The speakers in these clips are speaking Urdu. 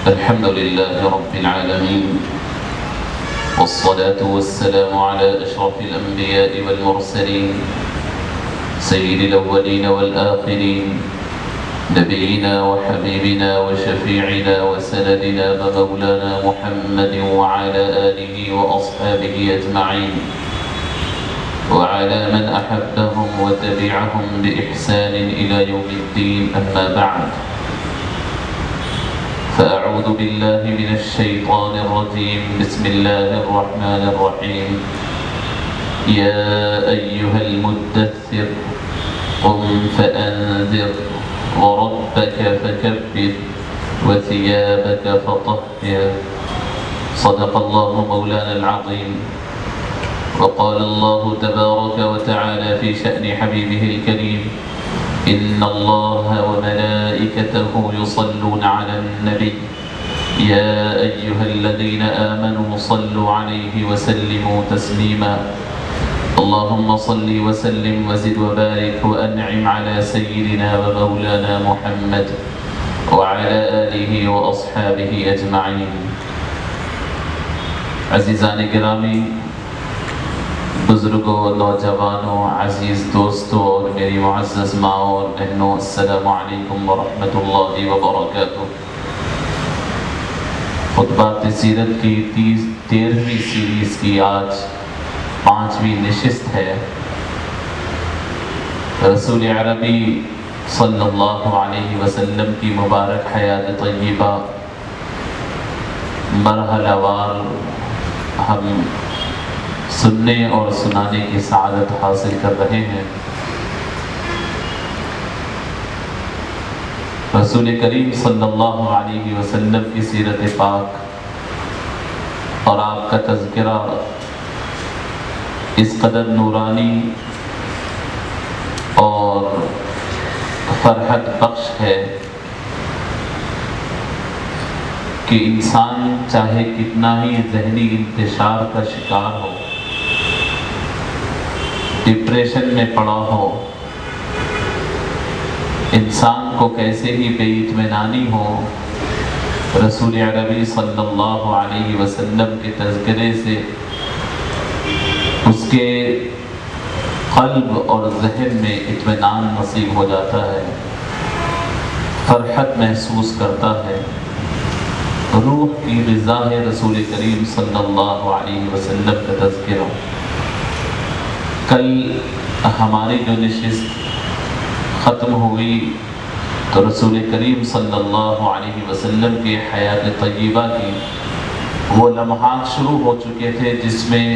الحمد لله رب العالمين، والصلاة والسلام على أشرف الأنبياء والمرسلين سيد الأولين والآخرين، نبينا وحبيبنا وشفيعنا وسندنا ومولانا محمد وعلى آله وأصحابه أجمعين، وعلى من أحبهم وتبعهم بإحسان إلى يوم الدين. أما بعد، فأعوذ بالله من الشيطان الرجيم. بسم الله الرحمن الرحيم. يا أيها المدثر قم فأنذر وربك فكبر وثيابك فطهر. صدق الله مولانا العظيم. وقال الله تبارك وتعالى في شأن حبيبه الكريم: إن الله وملائكته يصلون على النبي يا أيها الذين آمنوا صلوا عليه وسلموا تسليما. اللهم صل وسلم وزد وبارك وأنعم على سيدنا ومولانا محمد وعلى آله وأصحابه أجمعين. عزیزان گرامی، بزرگوں، نوجوانوں، عزیز دوستوں اور میری معزز ماں اور بہنوں، السلام علیکم ورحمۃ اللہ وبرکاتہ۔ خطبات سیرت کی 13ویں سیریز کی آج 5ویں نشست ہے۔ رسول عربی صلی اللہ علیہ وسلم کی مبارک حیات طیبہ مرحلہ وار ہم سننے اور سنانے کی سعادت حاصل کر رہے ہیں۔ رسول کریم صلی اللہ علیہ وسلم کی سیرت پاک اور آپ کا تذکرہ اس قدر نورانی اور فرحت بخش ہے کہ انسان چاہے کتنا ہی ذہنی انتشار کا شکار ہو، ڈپریشن میں پڑا ہو، انسان کو کیسے ہی بے اطمینانی ہو، رسول عربی صلی اللہ علیہ وسلم کے تذکرے سے اس کے قلب اور ذہن میں اطمینان نصیب ہو جاتا ہے، فرحت محسوس کرتا ہے، روح کی غذا ہے رسول کریم صلی اللہ علیہ وسلم کا تذکرہ۔ کل ہماری جو نشست ختم ہوئی تو رسول کریم صلی اللہ علیہ وسلم کے حیات طیبہ کی وہ لمحات شروع ہو چکے تھے جس میں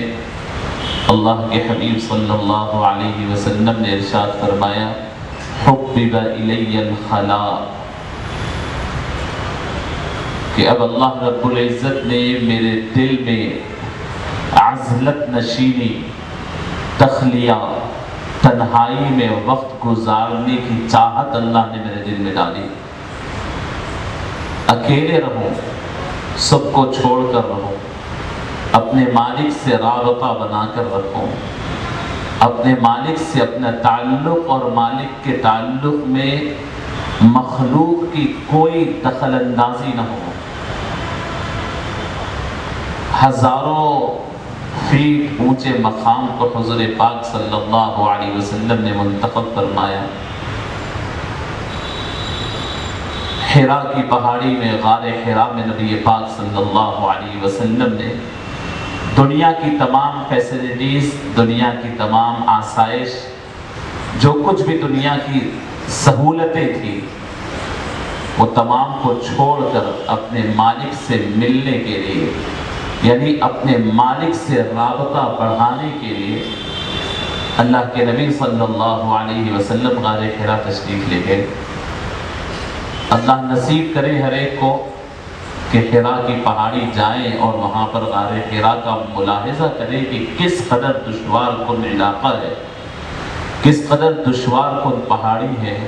اللہ کے حبیب صلی اللہ علیہ وسلم نے ارشاد فرمایا: حبب الی الخلاء، کہ اب اللہ رب العزت نے میرے دل میں عزلت نشینی، تخلیہ، تنہائی میں وقت گزارنے کی چاہت اللہ نے میرے دل میں ڈالی۔ اکیلے رہوں، سب کو چھوڑ کر رہوں، اپنے مالک سے رابطہ بنا کر رکھوں، اپنے مالک سے اپنا تعلق اور مالک کے تعلق میں مخلوق کی کوئی دخل اندازی نہ ہو۔ ہزاروں فیٹ اونچے مقام کو حضور پاک صلی اللہ علیہ وسلم نے منتخب فرمایا۔ حرا کی پہاڑی میں، غار حرا میں نبی پاک صلی اللہ علیہ وسلم نے دنیا کی تمام فیسلٹیز، دنیا کی تمام آسائش، جو کچھ بھی دنیا کی سہولتیں تھیں، وہ تمام کو چھوڑ کر اپنے مالک سے ملنے کے لیے، یعنی اپنے مالک سے رابطہ بڑھانے کے لیے اللہ کے نبی صلی اللہ علیہ وسلم غار حرا تشریف لے گئے۔ اللہ نصیب کرے ہر ایک کو کہ حرا کی پہاڑی جائیں اور وہاں پر غار حرا کا ملاحظہ کریں کہ کس قدر دشوار کن علاقہ ہے، کس قدر دشوار کن پہاڑی ہے،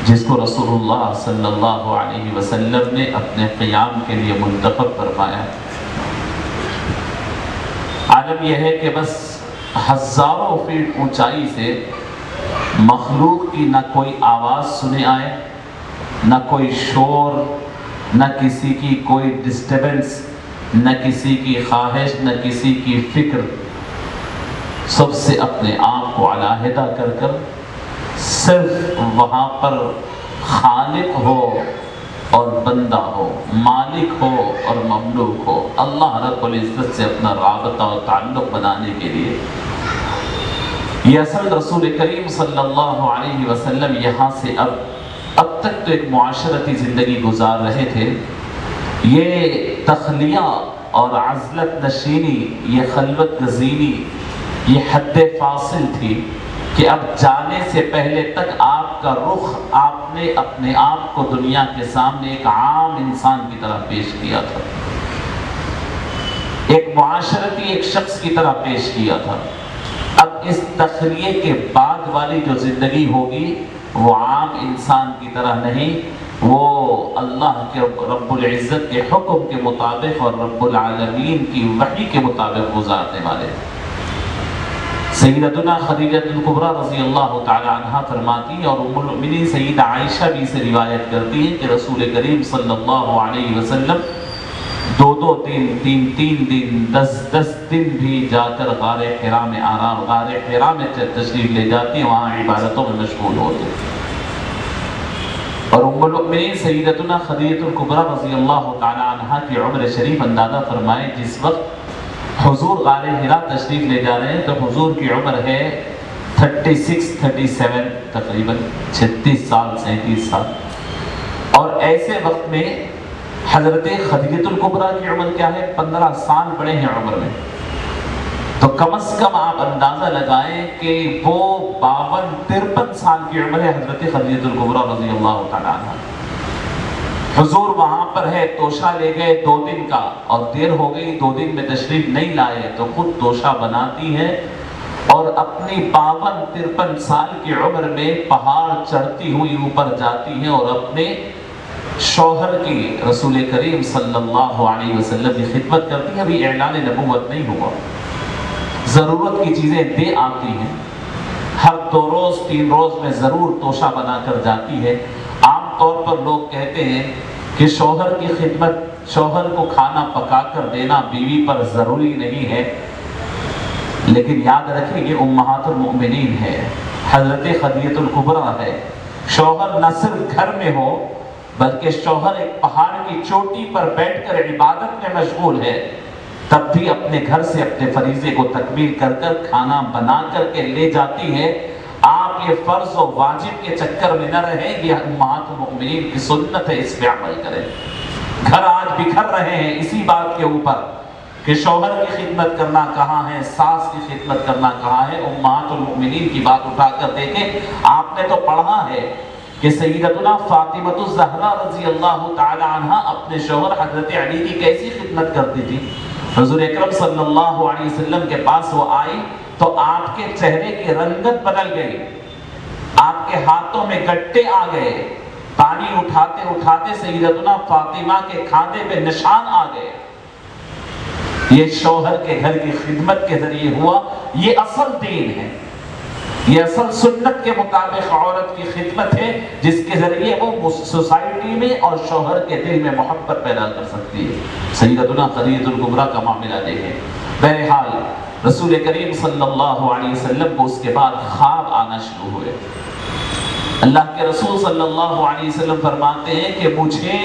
جس کو رسول اللہ صلی اللہ علیہ وسلم نے اپنے قیام کے لیے منتخب فرمایا۔ عالم یہ ہے کہ بس ہزاروں فیٹ اونچائی سے مخلوق کی نہ کوئی آواز سنے آئے، نہ کوئی شور، نہ کسی کی کوئی ڈسٹربنس، نہ کسی کی خواہش، نہ کسی کی فکر، سب سے اپنے آپ کو علیحدہ کر کر صرف وہاں پر خالق ہو اور بندہ ہو، مالک ہو اور مملوک ہو، اللہ رب العزت سے اپنا رابطہ اور تعلق بنانے کے لیے۔ یہ اصل رسول کریم صلی اللہ علیہ وسلم یہاں سے اب تک تو ایک معاشرتی زندگی گزار رہے تھے، یہ تخلیہ اور عزلت نشینی، یہ خلوت گزینی، یہ حد فاصل تھی کہ اب جانے سے پہلے تک آپ کا رخ، آپ نے اپنے آپ کو دنیا کے سامنے ایک عام انسان کی طرح پیش کیا تھا، ایک معاشرتی ایک شخص کی طرح پیش کیا تھا۔ اب اس تخلیے کے بعد والی جو زندگی ہوگی وہ عام انسان کی طرح نہیں، وہ اللہ کے رب العزت کے حکم کے مطابق اور رب العالمین کی وحی کے مطابق گزارنے والے۔ سیدتنا خدیجہ الکبریٰ رضی اللہ تعالی عنہ فرماتی، اور ام المؤمنین سیدہ عائشہ بھی سے روایت کرتی ہے کہ رسول کریم صلی اللہ علیہ وسلم 2 دن، 3 دن، 10 دن بھی جا کر غار حرا میں غار حرا میں تشریف لے جاتی ہیں، وہاں عبادتوں میں مشغول ہوتے ہیں۔ اور ام المؤمنین سیدتنا خدیجہ الکبریٰ رضی اللہ تعالی عنہ کی عمر شریف اندازہ فرمائے، جس وقت حضور غار حرا تشریف لے جا رہے ہیں تو حضور کی عمر ہے 37 تقریباً 36 سال 37 سال، اور ایسے وقت میں حضرت خدیجہ الکبریٰ کی عمر کیا ہے؟ 15 سال بڑے ہیں عمر میں، تو کم از کم آپ اندازہ لگائیں کہ وہ 52-53 سال کی عمر ہے حضرت خدیجہ الکبریٰ رضی اللہ تعالیٰ عنہ۔ حضور وہاں پر ہے، توشہ لے گئے 2 دن کا، اور دیر ہو گئی 2 دن میں تشریف نہیں لائے تو خود توشہ بناتی ہے اور اپنی 52-53 سال کی عمر میں پہاڑ چڑھتی ہوئی اوپر جاتی ہیں اور اپنے شوہر کی، رسول کریم صلی اللہ علیہ وسلم کی خدمت کرتی ہے۔ ابھی اعلان نبوت نہیں ہوا، ضرورت کی چیزیں دے آتی ہیں، ہر 2 روز 3 روز میں ضرور توشہ بنا کر جاتی ہے۔ عام طور پر لوگ کہتے ہیں کہ شوہر کی خدمت، شوہر کو کھانا پکا کر دینا بیوی پر ضروری نہیں ہے، لیکن یاد رکھیں یہ امہات المؤمنین ہے، حضرت خدیجہ الکبریٰ ہے۔ شوہر نہ صرف گھر میں ہو بلکہ شوہر ایک پہاڑ کی چوٹی پر بیٹھ کر عبادت میں مشغول ہے، تب بھی اپنے گھر سے اپنے فریضے کو تکمیل کر کر کھانا بنا کر کے لے جاتی ہے۔ آپ یہ فرض و واجب کے چکر میں نہ رہیں، یہ امہات المؤمنین کی سنت ہے، اس پہ عمل کریں۔ گھر آج بکھر رہے ہیں اسی بات کے اوپر کہ شوہر کی خدمت کرنا کہاں ہے، ساس کی خدمت کرنا کہاں ہے۔ امہات المؤمنین کی بات اٹھا کر دیکھیں، آپ نے تو پڑھا ہے کہ سیدتنا فاطمہ الزہرا رضی اللہ تعالی عنہ اپنے شوہر حضرت علی کی کیسی خدمت کرتی تھی۔ حضور اکرم صلی اللہ علیہ وسلم کے پاس وہ آئی تو آپ کے چہرے کی رنگت بدل گئی، آپ کے ہاتھوں میں گٹے آ گئے، پانی اٹھاتے اٹھاتے سیدتنا فاطمہ کے کھاتے پہ نشان آ گئے۔ یہ شوہر کے گھر کی خدمت کے ذریعے ہوا، یہ اصل دین ہے، یہ اصل سنت کے مطابق عورت کی خدمت ہے، جس کے ذریعے وہ سوسائٹی میں اور شوہر کے دل میں محبت پیدا کر سکتی ہے۔ سیدتنا خدیجہ الکبریٰ کا معاملہ دیکھیں۔ بہرحال رسول کریم صلی اللہ علیہ وسلم کو اس کے بعد خواب آنا شروع ہوئے۔ اللہ کے رسول صلی اللہ علیہ وسلم فرماتے ہیں کہ مجھے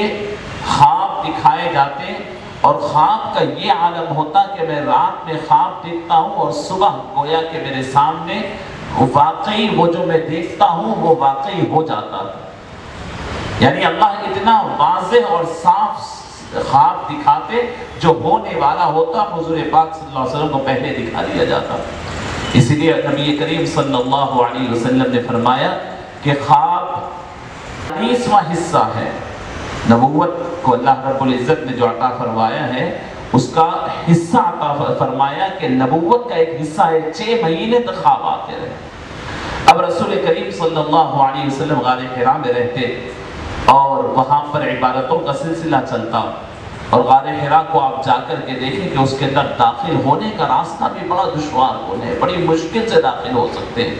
خواب دکھائے جاتے اور خواب کا یہ عالم ہوتا کہ میں رات میں خواب دیکھتا ہوں اور صبح گویا کہ میرے سامنے واقعی وہ جو میں دیکھتا ہوں وہ واقعی ہو جاتا تھا۔ یعنی اللہ اتنا واضح اور صاف خواب دکھاتے، جو ہونے والا ہوتا حضور پاک صلی اللہ علیہ وسلم کو پہلے دکھا دیا جاتا۔ اسی لیے نبی کریم صلی اللہ علیہ وسلم نے فرمایا کہ خواب 20واں حصہ ہے، نبوت کو اللہ رب العزت نے جو عطا فرمایا ہے اس کا حصہ عطا فرمایا کہ نبوت کا ایک حصہ ہے، 6 مہینے تک خواب آتے رہے۔ اب رسول کریم صلی اللہ علیہ وسلم غار حرا میں رہتے اور وہاں پر عبادتوں کا سلسلہ چلتا، اور غار حرا کو آپ جا کر کے دیکھیں کہ اس کے اندر داخل ہونے کا راستہ بھی بڑا دشوار ہونے، بڑی مشکل سے داخل ہو سکتے ہیں۔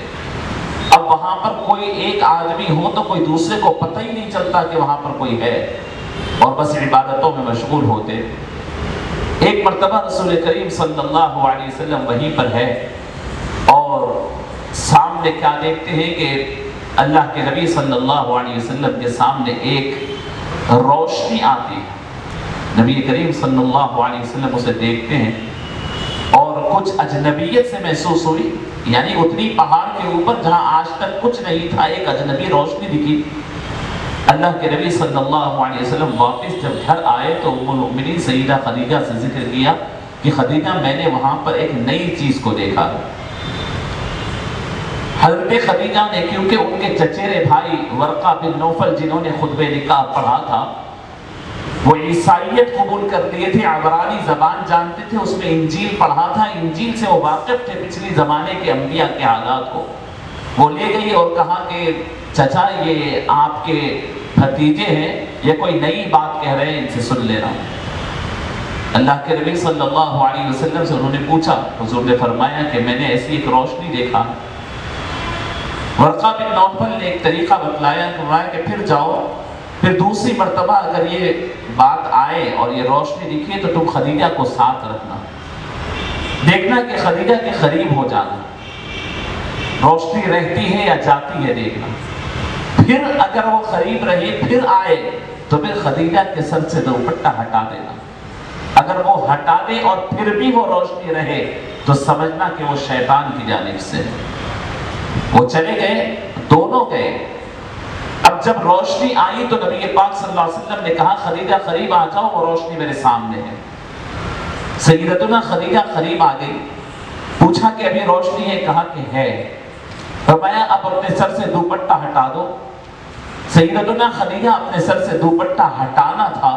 اب اب وہاں پر کوئی ایک آدمی ہو تو کوئی دوسرے کو پتہ ہی نہیں چلتا کہ وہاں پر کوئی ہے، اور بس عبادتوں میں مشغول ہوتے۔ ایک مرتبہ رسول کریم صلی اللہ علیہ وسلم وہیں پر ہے اور سامنے کیا دیکھتے ہیں کہ اللہ کے نبی صلی اللہ علیہ وسلم کے سامنے ایک روشنی آتی ہے۔ نبی کریم صلی اللہ علیہ وسلم اسے دیکھتے ہیں اور کچھ اجنبیت سے محسوس ہوئی، یعنی اتنی پہاڑ کے اوپر جہاں آج تک کچھ نہیں تھا ایک اجنبی روشنی دکھی۔ اللہ کے نبی صلی اللہ علیہ وسلم واپس جب گھر آئے تو ام المؤمنین سیدہ خدیجہ سے ذکر کیا کہ خدیجہ میں نے وہاں پر ایک نئی چیز کو دیکھا۔ حضرت خدیجہ نے، کیونکہ ان کے چچیرے بھائی ورقہ بن نوفل جنہوں نے خطبہ نکاح پڑھا تھا وہ عیسائیت قبول کر لیے تھے، عبرانی زبان جانتے تھے، اس میں انجیل پڑھا تھا، انجیل سے وہ واقف تھے پچھلی زمانے کے انبیاء کے حالات کو۔ وہ لے گئی اور کہا کہ چچا یہ آپ کے بھتیجے ہیں، یہ کوئی نئی بات کہہ رہے ہیں، ان سے سن لینا۔ اللہ کے نبی صلی اللہ علیہ وسلم سے انہوں نے پوچھا، حضور نے فرمایا کہ میں نے ایسی ایک روشنی دیکھا۔ ورقہ بن نوفل نے ایک طریقہ بتلایا کہ پھر جاؤ، پھر دوسری مرتبہ اگر یہ بات آئے اور یہ روشنی دکھے تو تم خدیجہ کو ساتھ رکھنا، دیکھنا کہ خدیجہ کے قریب ہو جانا، روشنی رہتی ہے یا جاتی ہے دیکھنا۔ پھر اگر وہ قریب رہے پھر آئے تو پھر خدیجہ کے سر سے دوپٹہ ہٹا دینا، اگر وہ ہٹا دے اور پھر بھی وہ روشنی رہے تو سمجھنا کہ وہ شیطان کی جانب سے۔ وہ چلے گئے، دونوں گئے۔ اب جب روشنی آئی تو نبی پاک صلی اللہ علیہ وسلم نے کہا خدیجہ قریب آ جاؤ، وہ روشنی میرے سامنے ہے۔ سیدتنا خدیجہ قریب آ گئی، پوچھا کہ ابھی روشنی ہے؟ کہا کہ ہے۔ فرمایا اب اپنے سر سے دوپٹہ ہٹا دو۔ سیدتنا خدیجہ اپنے سر سے دوپٹہ ہٹانا تھا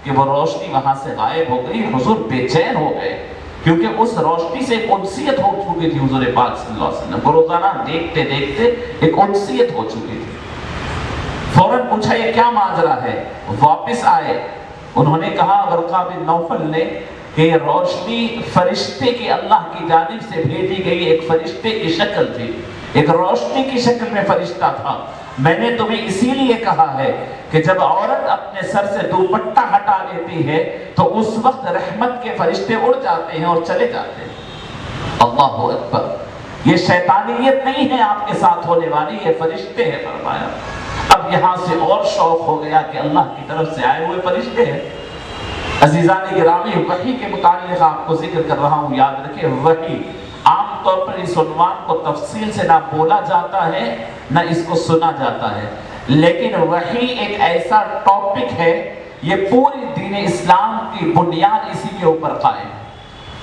کہ وہ روشنی وہاں سے غائب ہو گئی۔ حضور بے چین ہو گئے کیونکہ اس روشنی سے ایک انسیت ہو چکی تھی حضور پاک صلی اللہ علیہ وسلم کو، روزانہ دیکھتے دیکھتے ایک انسیت ہو چکی تھی۔ فوراً پوچھا یہ کیا ماجرا ہے؟ واپس آئے، انہوں نے کہا ورقہ بن نوفل نے کہ یہ روشنی فرشتے کی اللہ کی جانب سے بھیجی گئی ایک فرشتے کی شکل تھی، ایک روشنی کی شکل میں فرشتہ تھا۔ میں نے تمہیں اسی لیے کہا ہے کہ جب عورت اپنے سر سے دوپٹہ ہٹا لیتی ہے تو اس وقت رحمت کے فرشتے اڑ جاتے ہیں اور چلے جاتے ہیں۔ اللہ اکبر، یہ شیطانیت نہیں ہے آپ کے ساتھ ہونے والی، یہ فرشتے ہیں فرمایا۔ اب یہاں سے اور شوق ہو گیا کہ اللہ کی طرف سے آئے ہوئے فرشتے ہیں۔ عزیزان گرامی، وحی کے متعلق آپ کو ذکر کر رہا ہوں، یاد رکھیں وحی عام طور پر اس عنوان کو تفصیل سے نہ بولا جاتا ہے نہ اس کو سنا جاتا ہے، لیکن وحی ایک ایسا ٹاپک ہے، یہ پوری دین اسلام کی بنیاد اسی کے اوپر قائم ہے،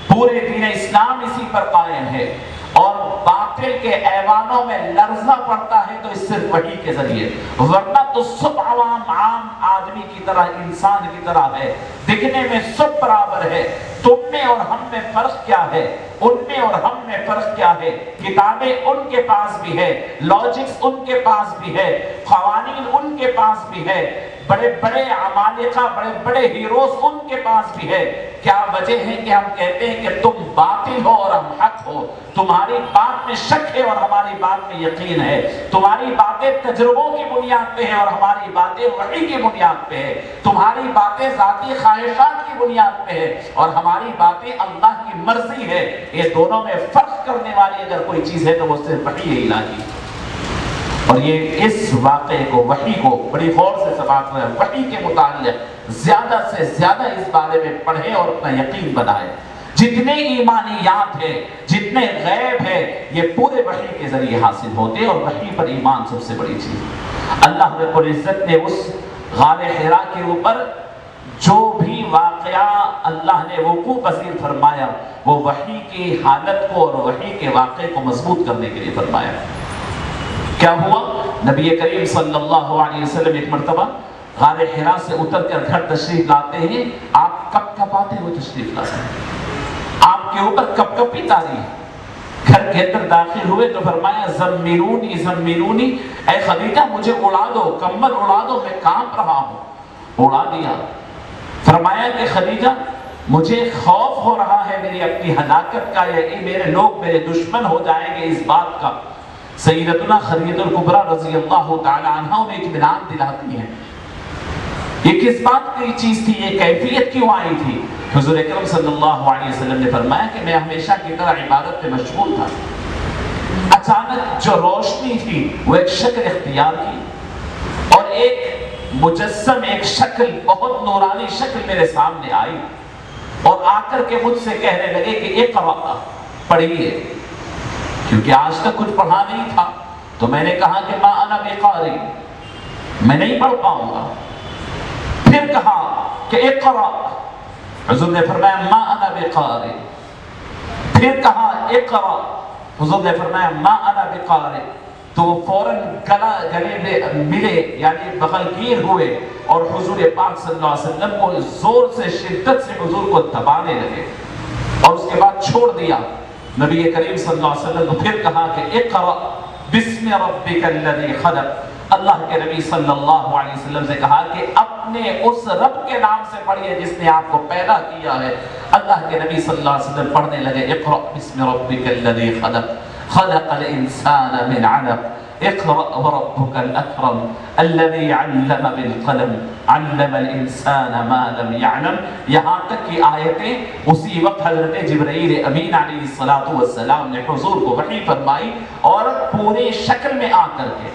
پورے دین اسلام اسی پر قائم ہے، اور باطل کے ایوانوں میں لرزہ پڑتا ہے تو اس صرف وحی کے ذریعے، ورنہ تو سب عوام عام آدمی کی طرح، انسان کی طرح ہے، دکھنے میں سب برابر ہے۔ تم میں اور ہم میں فرق کیا ہے؟ ان میں اور ہم میں فرق کیا ہے؟ کتابیں ان کے پاس بھی ہے، لاجکس ان کے پاس بھی ہے، قوانین ان کے پاس بھی ہے، بڑے بڑے عمالقہ، بڑے بڑے ہیروز ان کے پاس بھی ہے۔ کیا وجہ ہے کہ ہم کہتے ہیں کہ تم باطل ہو اور ہم حق ہو؟ تمہاری بات میں شک ہے اور ہماری بات میں یقین ہے، تمہاری باتیں تجربوں کی بنیاد پہ ہیں اور ہماری باتیں وحی کی بنیاد پہ ہے، تمہاری باتیں ذاتی خواہشات کی بنیاد پہ ہے اور ہماری باتیں اللہ کی مرضی ہے۔ یہ دونوں میں فرق کرنے والی اگر کوئی چیز ہے تو وہ صرف وحی الہی۔ اور یہ اس واقعے کو، وحی کو بڑی غور سے سماعت کریں، وحی کے متعلق زیادہ سے زیادہ اس بارے میں پڑھیں اور اپنا یقین بنائیں۔ جتنے ایمانیات ہیں، جتنے غیب ہیں، یہ پورے وحی کے ذریعے حاصل ہوتے ہیں اور وحی پر ایمان سب سے بڑی چیز ہے۔ اللہ رب العزت نے اس غار حرا کے اوپر جو بھی واقعہ اللہ نے وقوع پذیر فرمایا وہ وحی کی حالت کو اور وحی کے واقعے کو مضبوط کرنے کے لیے فرمایا۔ کیا ہوا؟ نبی کریم صلی اللہ علیہ وسلم ایک مرتبہ غار حرا سے اتر کر گھر تشریف لاتے ہیں، آپ کپ کپاتے ہوئے تشریف لاتے ہیں، آپ کے اوپر کپ کپی تاری ہے۔ گھر کے اندر داخل ہوئے تو فرمایا زملونی زملونی، اے خدیجہ مجھے اڑا دو، کمبل اڑا دو، میں کانپ رہا ہوں۔ اڑا دیا۔ فرمایا کہ خدیجہ مجھے خوف ہو رہا ہے میری اپنی ہلاکت کا، یا میرے لوگ میرے دشمن ہو جائیں گے اس بات کا سیدتنا خدیجہ الکبریٰ رضی اللہ تعالی عنہ انہیں اطمینان دلاتی ہیں۔ یہ کس بات کی چیز تھی، یہ کیفیت کیوں آئی تھی؟ حضور اکرم صلی اللہ علیہ وسلم نے فرمایا کہ میں ہمیشہ کی طرح عبادت میں مشغول تھا، اچانک جو روشنی تھی وہ ایک شکل اختیار کی اور ایک مجسم، ایک شکل، بہت نورانی شکل میرے سامنے آئی اور آ کر کے مجھ سے کہنے لگے کہ اقرأ، پڑھیے، کیونکہ آج تک کچھ پڑھا نہیں تھا۔ تو میں نے کہا کہ ما انا بقاری، میں نہیں پڑھ پاؤں گا۔ پھر کہا کہ اقرأ، حضور نے فرمایا ما انا بقاری۔ پھر کہا اقرأ، حضور نے فرمایا ما انا بقاری۔ تو وہ فوراً گلے میں ملے، یعنی بغل گیر ہوئے اور حضور پاک صلی اللہ علیہ وسلم کو زور سے، شدت سے حضور کو دبانے لگے اور اس کے بعد چھوڑ دیا۔ نبی کریم صلی اللہ علیہ وسلم کو پھر کہا کہ اقرأ بسم ربک الذی خلق۔ اللہ کے نبی صلی اللہ علیہ وسلم سے کہا کہ اپنے اس رب کے نام سے پڑھیے جس نے آپ کو پیدا کیا ہے۔ اللہ کے نبی صلی اللہ علیہ وسلم پڑھنے لگے اقرأ بسم ربک الذی خلق خلق الانسان من علق اقرأ وربك الأكرم الذي علم بالقلم علم الانسان ما لم يعلم۔ یہاں تک کی آیتیں اسی وقت حضرت جبرائیل امین علیہ السلام نے حضور کو وحی فرمائی اور پورے شکل میں آ کر کے،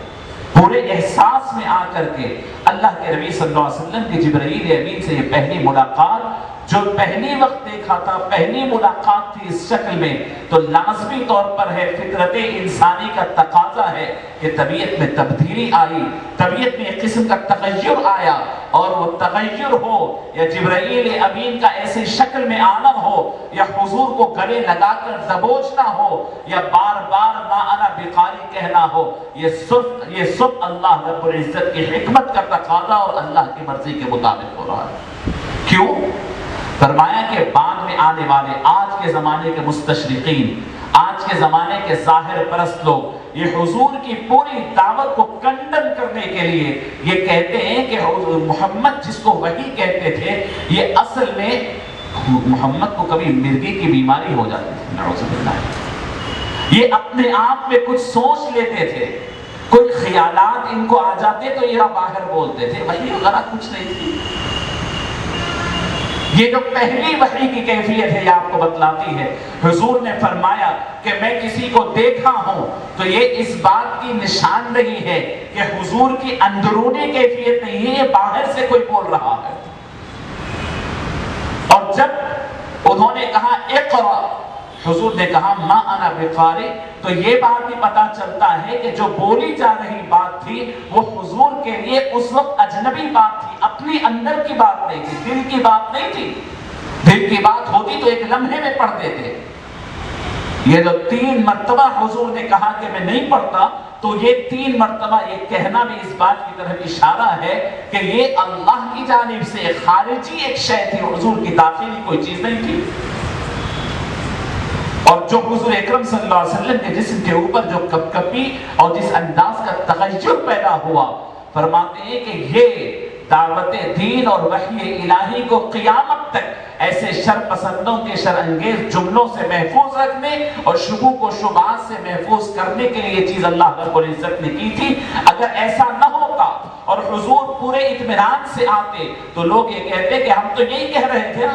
پورے احساس میں آ کر کے اللہ کے نبی صلی اللہ علیہ وسلم کی جبرائیل امین سے یہ پہلی ملاقات، جو پہلی وقت دیکھا تھا، پہلی ملاقات تھی اس شکل میں، تو لازمی طور پر ہے، فطرت انسانی کا تقاضا ہے کہ طبیعت میں تبدیلی آئی، طبیعت میں ایک قسم کا تغیر آیا، اور وہ تغیر ہو یا جبرائیل امین کا ایسی شکل میں آنا ہو یا حضور کو گلے لگا کر دبوچنا ہو یا بار بار ما انا بقاری کہنا ہو، یہ سب اللہ رب العزت کی حکمت کا تقاضا اور اللہ کی مرضی کے مطابق ہو رہا ہے۔ کیوں؟ فرمایا کہ بعد میں آنے والے آج کے زمانے کے مستشرقین، آج کے زمانے کے ظاہر پرست لوگ یہ حضور کی پوری دعوت کو کنڈم کرنے کے لیے یہ کہتے ہیں کہ محمد جس کو وحی کہتے تھے، یہ اصل میں محمد کو کبھی مرگی کی بیماری ہو جاتی تھی، نعوذ باللہ۔ یہ اپنے آپ میں کچھ سوچ لیتے تھے، کوئی خیالات ان کو آ جاتے تو یہ باہر بولتے تھے، وحی وغیرہ کچھ نہیں تھی۔ یہ جو پہلی وحی کی کیفیت ہے یہ آپ کو بتلاتی ہے۔ حضور نے فرمایا کہ میں کسی کو دیکھا ہوں تو یہ اس بات کی نشاندہی ہے کہ حضور کی اندرونی کیفیت نہیں ہے، یہ باہر سے کوئی بول رہا ہے۔ اور جب انہوں نے کہا اقرأ، حضور نے کہا ما انا بقاری، تو یہ بات بھی پتا چلتا ہے کہ جو بولی جا رہی بات تھی وہ حضور کے لیے اس وقت اجنبی بات تھی، اپنی اندر کی بات نہیں تھی، دل کی بات نہیں تھی۔ دل کی بات ہوتی تو ایک لمحے میں پڑھ دیتے۔ یہ جو 3 مرتبہ حضور نے کہا کہ میں نہیں پڑھتا، تو یہ 3 مرتبہ یہ کہنا بھی اس بات کی طرف اشارہ ہے کہ یہ اللہ کی جانب سے خارجی ایک شے تھی، حضور کی داخلی کوئی چیز نہیں تھی۔ اور جو حضور اکرم صلی اللہ علیہ وسلم کے جسم کے اوپر جو کپکپی اور جس انداز کا تغیر پیدا ہوا، فرماتے ہیں کہ یہ دعوت دین اور وحی الہی کو قیامت تک ایسے شر پسندوں کے شر انگیز جملوں سے محفوظ رکھنے اور شکوک و شبہات سے محفوظ کرنے کے لیے یہ چیز اللہ رب العزت نے کی تھی۔ اگر ایسا نہ ہوتا اور حضور پورے اطمینان سے آتے تو لوگ یہ کہتے کہ ہم تو یہی کہہ رہے تھے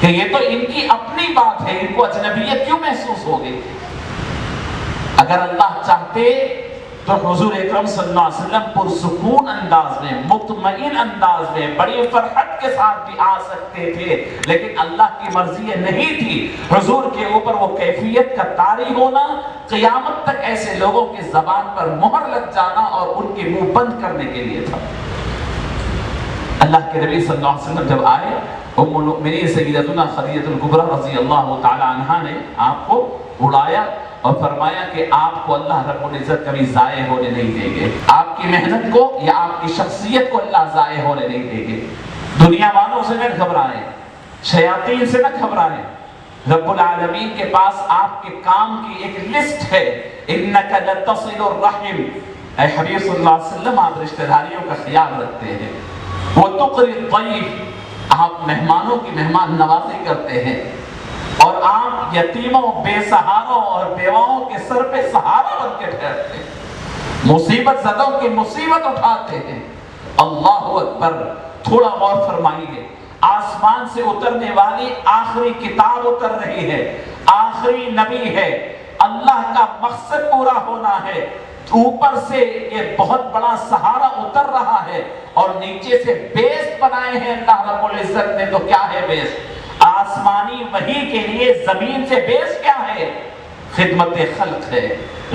کہ یہ تو ان کی اپنی بات ہے، ان کو اجنبیت کیوں محسوس ہوگی؟ اگر اللہ چاہتے تو حضور اکرم صلی اللہ علیہ وسلم پرسکون انداز میں، مطمئن انداز میں، بڑی فرحت کے ساتھ بھی آ سکتے تھے، لیکن اللہ کی مرضی یہ نہیں تھی۔ حضور کے اوپر وہ کیفیت کا طاری ہونا، قیامت تک ایسے لوگوں کی زبان پر مہر لگ جانا اور ان کے منہ بند کرنے کے لیے تھا۔ اللہ کے نبی صلی اللہ علیہ وسلم جب آئے، ام المؤمنین سیدتنا خدیجہ الکبریٰ رضی اللہ تعالی عنہا نے آپ کو اڑایا اور فرمایا کہ آپ کو اللہ رب العزت کبھی ضائع ہونے نہیں دیں گے، آپ کی محنت کو یا آپ کی شخصیت کو اللہ ضائع ہونے نہیں دیں گے۔ دنیا والوں سے نہ گھبرائیں، شیاطین سے نہ گھبرائیں، رب العالمین کے پاس آپ کے کام کی ایک لسٹ ہے۔ انک لتصل الرحم، اے حبیب صلی اللہ علیہ وسلم آپ رشتہ داریوں کا خیال رکھتے ہیں، وتقری الضیف، آپ مہمانوں کی مہمان نوازی کرتے ہیں، اور آپ یتیموں، بے سہاروں اور بیواؤں کے سر پہ سہارا بن کے ٹھہرتے ہیں، مصیبت زدوں کی مصیبت اٹھاتے ہیں۔ اللہ اکبر! تھوڑا غور فرمائیے، آسمان سے اترنے والی آخری کتاب اتر رہی ہے، آخری نبی ہے، اللہ کا مقصد پورا ہونا ہے، اوپر سے یہ بہت بڑا سہارا اتر رہا ہے اور نیچے سے بیس بنائے ہیں اللہ رب العزت نے۔ تو کیا ہے بیس؟ آسمانی وحی کے لیے زمین سے بیس کیا ہے؟ خدمت خلق ہے،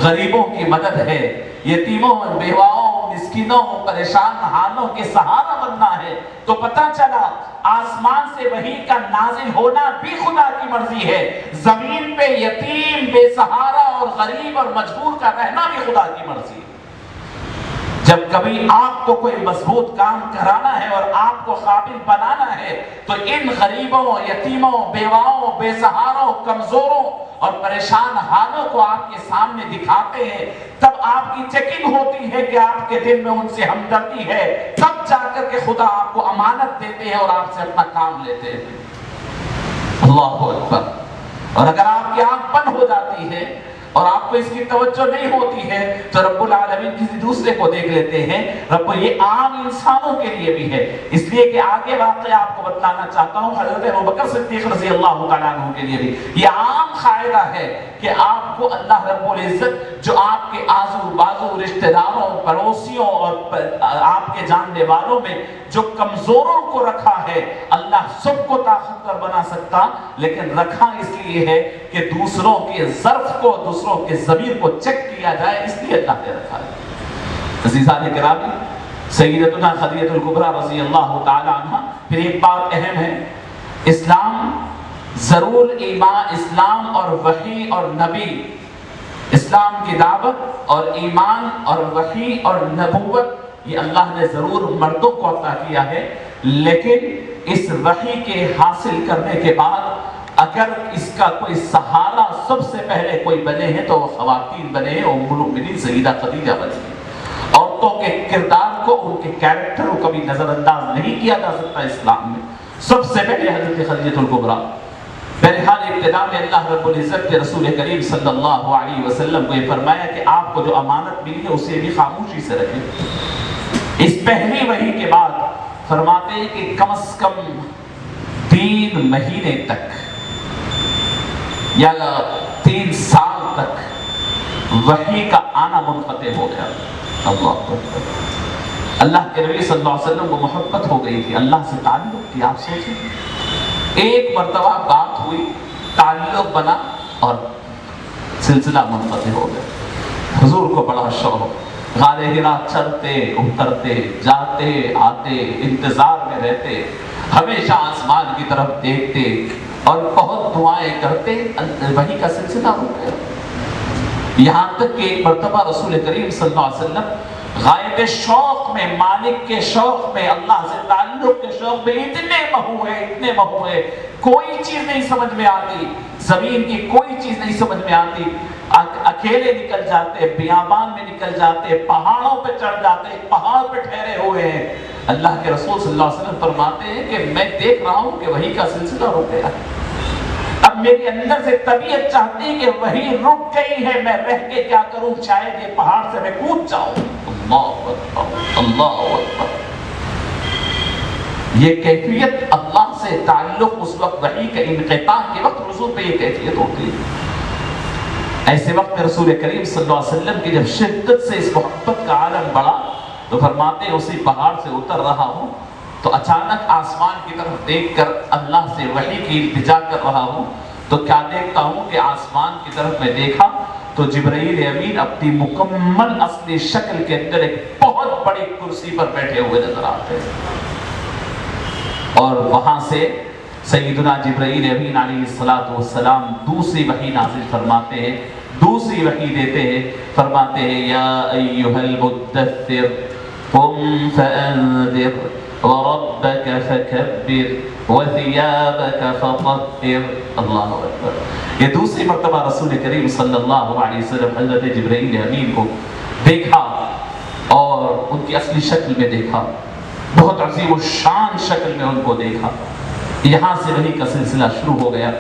غریبوں کی مدد ہے، یتیموں، بیواؤں، مسکینوں، پریشان حالوں کے سہارا بننا ہے۔ تو پتہ چلا آسمان سے وحی کا نازل ہونا بھی خدا کی مرضی ہے، زمین پہ یتیم، بے سہارا اور غریب اور مجبور کا رہنا بھی خدا کی مرضی ہے۔ جب کبھی آپ کو کوئی مضبوط کام کرانا ہے اور آپ کو قابل بنانا ہے تو ان غریبوں، یتیموں، بیواؤں، بے سہاروں، کمزوروں اور پریشان حالوں کو آپ کے سامنے دکھاتے ہیں، تب آپ کی چیکنگ ہوتی ہے کہ آپ کے دل میں ان سے ہمدردی ہے، تب جا کر کے خدا آپ کو امانت دیتے ہیں اور آپ سے اپنا کام لیتے ہیں۔ اللہ اکبر! اور اگر آپ کی آنکھ بند ہو جاتی ہے اور آپ کو اس کی توجہ نہیں ہوتی ہے تو رب العالمین کسی دوسرے کو دیکھ لیتے ہیں۔ یہ عام انسانوں کے لیے بھی ہے، اس لیے کہ آگے واقعہ آپ کو بتلانا چاہتا ہوں، حضرت ابوبکر صدیق رضی اللہ تعالیٰ عنہ کے لیے بھی یہ عام قاعدہ ہے کہ آپ کو اللہ رب العزت جو آپ کے آزو بازو رشتہ داروں، پڑوسیوں اور آپ کے جاننے والوں میں جو کمزوروں کو رکھا ہے، اللہ سب کو طاقتور بنا سکتا، لیکن رکھا اس لیے ہے کہ دوسروں کے ظرف کو، دوسروں کے ضمیر کو چیک کیا جائے، اس لیے اللہ نے رکھا ہے۔ عزیزان گرامی، سیدتنا خدیجہ الکبریٰ رضی اللہ تعالی عنہ، پھر ایک بات اہم ہے، اسلام ضرور ایمان، اسلام اور وحی اور نبی، اسلام کی دعوت اور ایمان اور وحی اور نبوت یہ اللہ نے ضرور مردوں کو عطا کیا ہے، لیکن اس وحی کے حاصل کرنے کے بعد اگر اس کا کوئی سہارا سب سے پہلے کوئی بنے ہیں تو وہ خواتین بنے ہیں، ام المؤمنین سیدہ خدیجہ بنی ہیں۔ عورتوں کے کردار کو، ان کے کیریکٹر کو کبھی نظر انداز نہیں کیا جا سکتا اسلام میں۔ سب سے پہلے حضرت خدیجہ الکبریٰ، بہرحال ابتدا میں اللہ رب العزت کے رسول کریم صلی اللہ علیہ وسلم کو یہ فرمایا کہ آپ کو جو امانت ملی ہے اسے بھی خاموشی سے رکھیں۔ اس پہلی وحی کے بعد فرماتے ہیں کہ کم از کم 3 مہینے تک یا 3 سال تک وحی کا آنا منقطع ہو گیا۔ اللہ کے نبی صلی اللہ علیہ وسلم کو محبت ہو گئی تھی، اللہ سے تعلق کی، آپ سوچیں ایک مرتبہ بات ہوئی، تعلق بنا اور سلسلہ منقطع ہو گیا۔ حضور کو بڑا شوق، غار حرا چڑھتے اترتے، جاتے آتے، انتظار میں رہتے، ہمیشہ آسمان کی طرف دیکھتے اور بہت دعائیں کرتے، وحی کا سلسلہ ہو گیا۔ یہاں تک کہ ایک مرتبہ رسول کریم صلی اللہ علیہ وسلم غائب شوق میں، مالک کے شوق میں، اللہ سے تعلق کے شوق میں اتنے مہوئے، کوئی چیز نہیں سمجھ میں آتی، زمین کی کوئی چیز نہیں سمجھ میں آتی، اکیلے نکل جاتے، بیابان میں نکل جاتے، پہاڑوں پہ چڑھ جاتے، ایک پہاڑ پہ ٹھہرے ہوئے ہیں۔ اللہ کے رسول صلی اللہ علیہ وسلم فرماتے ہیں کہ میں دیکھ رہا ہوں کہ وحی کا سلسلہ رک گیا ہے، اب میری اندر سے طبیعت چاہتی ہے کہ وحی رک گئی ہے، میں رہ کے کیا کروں، شاید یہ پہاڑ سے میں کود جاؤں۔ اللہ اکبر، اللہ اکبر! یہ کیفیت اللہ سے تعلق اس وقت وحی کے انقطاع کے وقت رسول پہ یہ کیفیت ہوتی ہے۔ ایسے وقت رسول کریم صلی اللہ علیہ وسلم کی جب شدت سے اس محبت کا عالم بڑھا تو فرماتے ہیں اسی پہاڑ سے اتر رہا ہوں تو اچانک آسمان کی طرف دیکھ کر اللہ سے وحی کی التجا کر رہا ہوں تو کیا دیکھتا ہوں کہ آسمان کی طرف میں دیکھا تو جبرائیل امین اپنی مکمل اصلی شکل کے اندر ایک بہت بڑی کرسی پر بیٹھے ہوئے نظر آتے ہیں، اور وہاں سے سیدنا جبرائیل امین علیہ السلام دوسری وحی نازل فرماتے ہیں، دوسری وحی دیتے ہیں، فرماتے ہیں یا ایھا المدثر قم فانذر وربك فكبر وثيابك فطهر۔ اللہ اکبر! یہ دوسری مرتبہ رسول کریم صلی اللہ علیہ وسلم حضرت جبرائیل امین کو دیکھا اور ان کی اصلی شکل میں دیکھا، بہت عظیم و شان شکل میں ان کو دیکھا۔ یہاں سے وحی کا سلسلہ شروع ہو گیا۔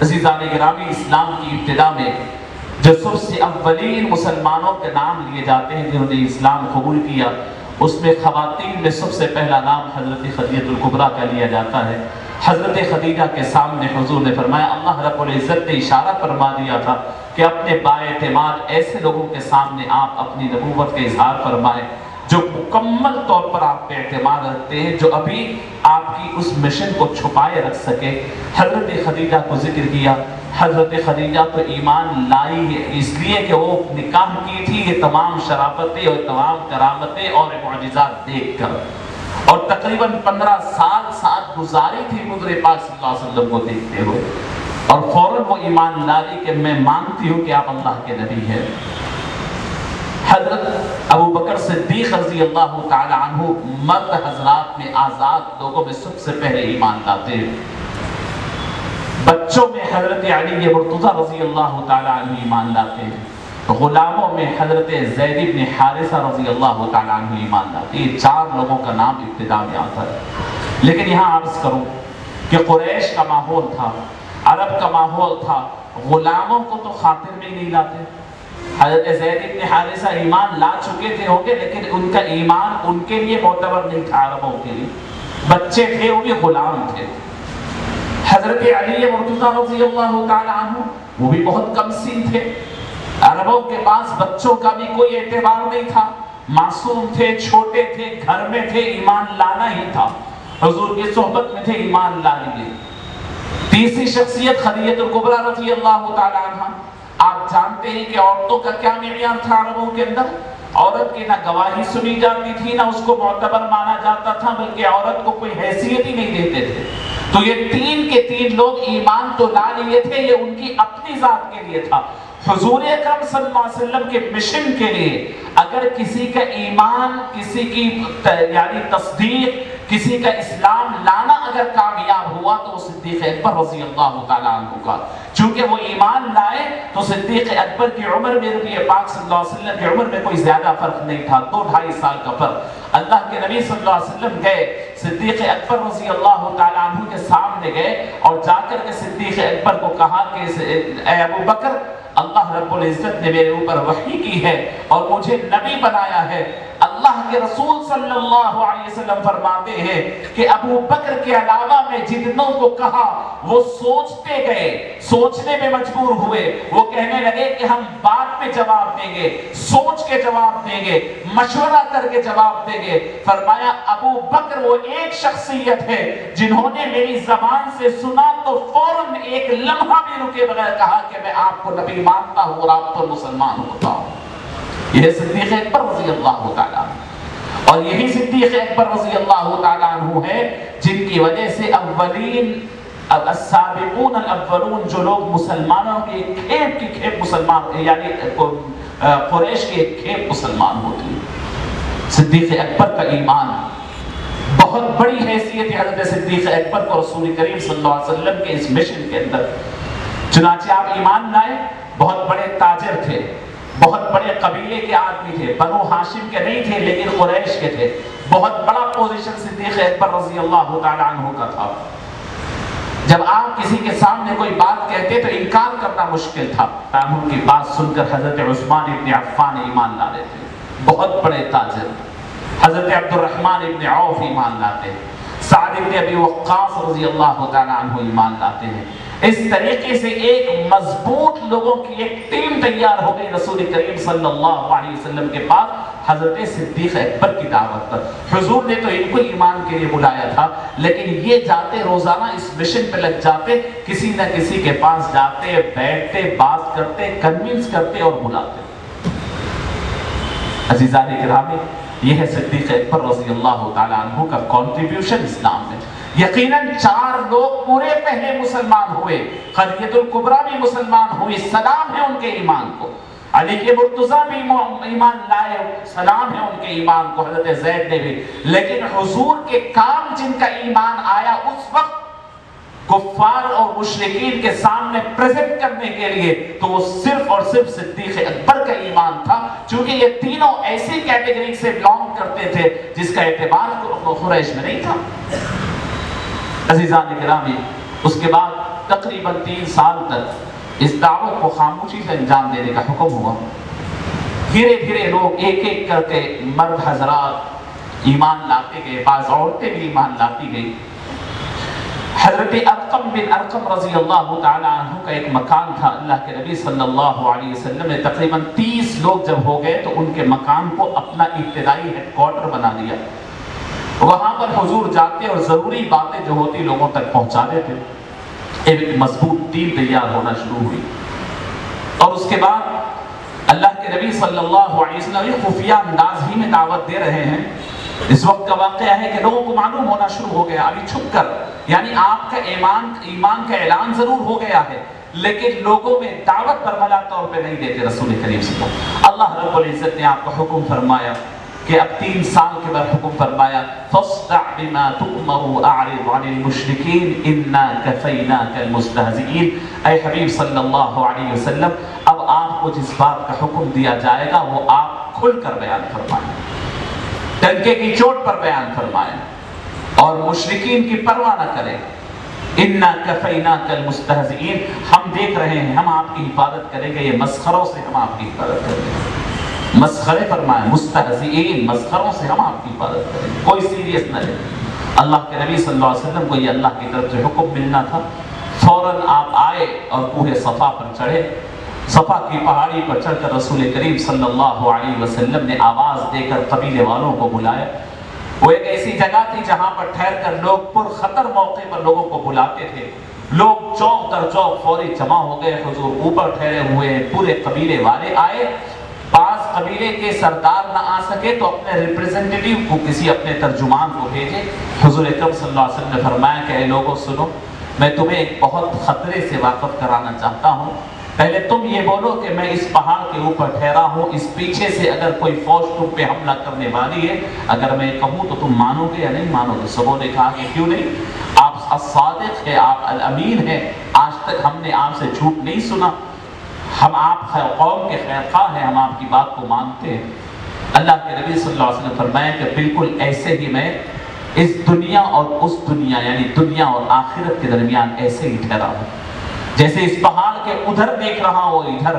عزیزان گرامی، اسلام کی ابتدا میں جو سب سے اولین مسلمانوں کے نام لیے جاتے ہیں جنہوں نے اسلام قبول کیا، اس میں خواتین میں سب سے پہلا نام حضرت خدیجہ الکبریٰ کا لیا جاتا ہے۔ حضرت خدیجہ کے سامنے حضور نے فرمایا، اللہ رب العزت نے اشارہ فرما دیا تھا کہ اپنے بااعتماد ایسے لوگوں کے سامنے آپ اپنی نبوت کا اظہار فرمائیں جو مکمل طور پر آپ پہ اعتماد رکھتے ہیں، جو ابھی آپ کی اس مشن کو چھپائے رکھ سکے۔ حضرت خدیجہ کو ذکر کیا۔ حضرت خدیجہ تو ایمان لائی ہے اس لیے کہ وہ نکاح کی تھی یہ تمام شرافتیں اور تمام کرامتیں اور معجزات دیکھ کر، اور تقریباً 15 سال ساتھ گزاری تھی حضور پاک صلی اللہ علیہ وسلم کو دیکھتے ہوئے، اور فوراً وہ ایمان لائی کہ میں مانتی ہوں کہ آپ اللہ کے نبی ہیں۔ حضرت ابو بکر صدیق رضی اللہ تعالی عنہ مرد حضرات میں آزاد لوگوں میں سب سے پہلے ایمان لاتے ہیں۔ بچوں میں حضرت علی مرتضیٰ رضی اللہ تعالی عنہ ایمان لاتے ہیں۔ غلاموں میں حضرت زید بن حارثہ رضی اللہ تعالی عنہ ایمان لاتے ہیں۔ یہ 4 لوگوں کا نام ابتدا میں آتا ہے۔ لیکن یہاں عرض کروں کہ قریش کا ماحول تھا، عرب کا ماحول تھا، غلاموں کو تو خاطر میں نہیں لاتے۔ حضرت زید بن حارثہ ایمان لا چکے تھے ہوں گے، لیکن ان کا ایمان ان کے لیے معتبر نہیں تھا، عربوں کے لیے بچے تھے، وہ بھی غلام تھے۔ حضرت علی مرتضیٰ رضی اللہ تعالی عنہ وہ بھی بہت کم سن تھے، عربوں کے پاس بچوں کا بھی کوئی اعتبار نہیں تھا، معصوم تھے، چھوٹے تھے، گھر میں تھے، ایمان لانا ہی تھا، حضور کی صحبت میں تھے، ایمان لا لیے۔ تیسری شخصیت خدیجہ الکبریٰ رضی اللہ تعالی عنہ۔ آپ جانتے ہیں کہ عورتوں کا کیا معیار تھا عربوں کے اندر؟ عورت کی نہ گواہی سنی جاتی تھی، نہ اس کو معتبر مانا جاتا تھا، بلکہ عورت کو کوئی حیثیت ہی نہیں دیتے تھے۔ تو یہ 3 کے 3 لوگ ایمان تو لا لیے تھے، یہ ان کی اپنی ذات کے لیے تھا۔ حضور اکرم صلی اللہ علیہ وسلم کے مشن کے لیے اگر کسی کا ایمان، کسی کی یعنی تصدیق، کسی کا اسلام لانا اگر کامیاب ہوا تو وہ صدیق اکبر رضی اللہ تعالیٰ عنہ کا، چونکہ وہ ایمان لائے تو صدیق اکبر کی عمر میں نبی پاک صلی اللہ علیہ وسلم کی عمر میں کوئی زیادہ فرق نہیں تھا، 2-2.5 سال کا فرق۔ اللہ کے نبی صلی اللہ علیہ وسلم گئے، صدیق اکبر رضی اللہ تعالیٰ عنہ کے سامنے گئے اور جا کر کے صدیق اکبر کو کہا کہ اے ابو بکر، اللہ رب العزت نے میرے اوپر وحی کی ہے اور مجھے نبی بنایا ہے۔ اللہ کے رسول صلی اللہ علیہ وسلم فرماتے ہیں کہ ابو بکر کے علاوہ میں جتنوں کو کہا وہ سوچتے گئے، سوچنے میں مجبور ہوئے، وہ کہنے لگے کہ ہم بعد میں جواب دیں گے، سوچ کے جواب دیں گے، مشورہ کر کے جواب دیں گے۔ فرمایا ابو بکر وہ ایک شخصیت ہے جنہوں نے میری زبان سے سنا تو فوراً ایک لمحہ بھی رکے بغیر کہا کہ میں آپ کو نبی مانتا ہوں اور آپ تو مسلمان ہوتا ہوں۔ یہ صدیق اکبر رضی اللہ تعالیٰ عنہ، اور یہی صدیق اکبر رضی اللہ تعالیٰ عنہ ہے جن کی وجہ سے اولین السابقون الاولون جو لوگ مسلمانوں کی کھیپ کی کھیپ مسلمان، یعنی قریش کی ایک کھیپ مسلمان ہوتی ہے۔ صدیق اکبر کا ایمان بہت بڑی حیثیت ہے حضرت صدیق اکبر کو رسول کریم صلی اللہ علیہ وسلم کے اس مشن کے اندر۔ چنانچہ آپ ایمان لائے، بہت بڑے تاجر تھے، بہت بڑے قبیلے کے آدمی تھے، بنو ہاشم کے نہیں تھے لیکن قریش کے تھے، بہت بڑا پوزیشن صدیق اکبر رضی اللہ تعالی عنہ کا تھا۔ جب آپ کسی کے سامنے کوئی بات کہتے تو انکار کرنا مشکل تھا، ان کی بات سن کر حضرت عثمان ابن عفان ایمان لا لیتے، بہت بڑے تاجر۔ حضرت عبد الرحمن ابن عوف ایمان لاتے ہیں، سعد ابن ابی وقاص رضی اللہ تعالی عنہ ایمان لاتے ہیں۔ اس طریقے سے ایک مضبوط لوگوں کی ایک ٹیم تیار ہو گئی رسول کریم صلی اللہ علیہ وسلم کے پاس حضرت صدیق اکبر کی دعوت پر۔ حضور نے تو ان کو ایمان کے لیے بلایا تھا، لیکن یہ جاتے روزانہ اس مشن پہ لگ جاتے، کسی نہ کسی کے پاس جاتے، بیٹھتے، بات کرتے، کنونس کرتے اور بلاتے۔ عزیزان گرامی، یہ ہے صدیق اکبر رضی اللہ تعالیٰ عنہ کا کنٹریبیوشن اسلام میں۔ یقیناً 4 لوگ پورے پہلے مسلمان ہوئے، خدیجہ الکبریٰ بھی مسلمان ہوئی، سلام ہے ان کے ایمان کو، علی کے مرتضیٰ بھی ایمان لائے، سلام ہے ان کے ایمان کو، حضرت زید نے بھی۔ لیکن حضور کے کام جن کا ایمان آیا اس وقت کفار اور مشرکین کے سامنے پریزنٹ کرنے کے لیے، تو وہ صرف اور صرف صدیق اکبر کا ایمان تھا، چونکہ یہ تینوں ایسی کیٹیگری سے بلانگ کرتے تھے جس کا اعتبار قریش میں نہیں تھا۔ عزیزان گرامی، اس کے بعد تقریباً 3 سال تک اس دعوت کو خاموشی سے انجام دینے کا حکم ہوا۔ دھیرے دھیرے لوگ ایک ایک کر کے مرد حضرات ایمان لاتے گئے، بعض عورتیں بھی ایمان لاتی گئی۔ حضرت ارقم بن ارقم رضی اللہ تعالی عنہ کا ایک مکان تھا، اللہ کے نبی صلی اللہ علیہ وسلم نے تقریباً 30 لوگ جب ہو گئے تو ان کے مکان کو اپنا ابتدائی ہیڈ کوارٹر بنا دیا۔ وہاں پر حضور جاتے اور ضروری باتیں جو ہوتی لوگوں تک پہنچا دیتے۔ ایک مضبوط ٹیم تیار ہونا شروع ہوئی، اور اس کے بعد اللہ کے نبی صلی اللہ علیہ وسلم ایک خفیہ انداز ہی میں دعوت دے رہے ہیں۔ اس وقت کا واقعہ ہے کہ لوگوں کو معلوم ہونا شروع ہو گیا، ابھی چھپ کر، یعنی آپ کا ایمان کا اعلان ضرور ہو گیا ہے لیکن لوگوں میں دعوت برملا طور پہ نہیں دیتے رسول کریم صلی اللہ علیہ وسلم۔ اللہ رب العزت نے آپ کو حکم فرمایا کہ اب 3 سال کے بعد حکم فرمایا فاصدع بما تؤمر اعرض عن المشرکین انا کفیناک المستہزئین۔ اے حبیب صلی اللہ علیہ وسلم، اب آپ کو جس بات کا حکم دیا جائے گا وہ آپ کھل کر بیان فرمائیں، ڈنکے کی چوٹ پر بیان فرمائیں اور مشرکین کی پرواہ نہ کریں۔ انا کفیناک المستہزئین، ہم دیکھ رہے ہیں، ہم آپ کی حفاظت کریں گے، یہ مسخروں سے ہم آپ کی حفاظت کریں گے۔ مسخرے فرمائیں، مستہزئین، مسخروں سے ہم آپ کی حفاظت کریں گے، کوئی سیریس نہ لے۔ اللہ کے نبی صلی اللہ علیہ وسلم کو یہ اللہ کی طرف سے حکم ملنا تھا۔ فوراً آپ آئے اور کوہ صفا پر چڑھے۔ صفا کی پہاڑی پر چڑھ کر رسول کریم صلی اللہ علیہ وسلم نے آواز دے کر قبیلے والوں کو بلایا۔ وہ ایک ایسی جگہ تھی جہاں پر ٹھہر کر لوگ پر خطر موقع پر لوگوں کو بلاتے تھے۔ لوگ چوک در چوک فوری جمع ہو گئے، حضور اوپر ٹھہرے ہوئے، پورے قبیلے والے آئے۔ بعض قبیلے کے سردار نہ آ سکے تو اپنے ریپریزنٹیٹیو کو، کسی اپنے ترجمان کو بھیجے۔ حضور اکرم صلی اللہ علیہ وسلم نے فرمایا کہ اے لوگوں سنو، میں تمہیں ایک بہت خطرے سے واقف کرانا چاہتا ہوں۔ پہلے تم یہ بولو کہ میں اس پہاڑ کے اوپر ٹھہرا ہوں، اس پیچھے سے اگر کوئی فوج تم پہ حملہ کرنے والی ہے، اگر میں کہوں تو تم مانو گے یا نہیں مانو گے؟ سبوں نے کہا کہ کیوں نہیں، آپ الصادق ہے، آپ الامین ہے، آج تک ہم نے آپ سے جھوٹ نہیں سنا، ہم آپ قوم کے خیر خواہ ہیں، ہم آپ کی بات کو مانتے ہیں۔ اللہ کے نبی صلی اللہ علیہ وسلم نے فرمایا کہ بالکل ایسے ہی میں اس دنیا اور اس دنیا، یعنی دنیا اور آخرت کے درمیان ایسے ہی ٹھہرا ہوں، جیسے اس پہاڑ کے ادھر دیکھ رہا ہوں ادھر،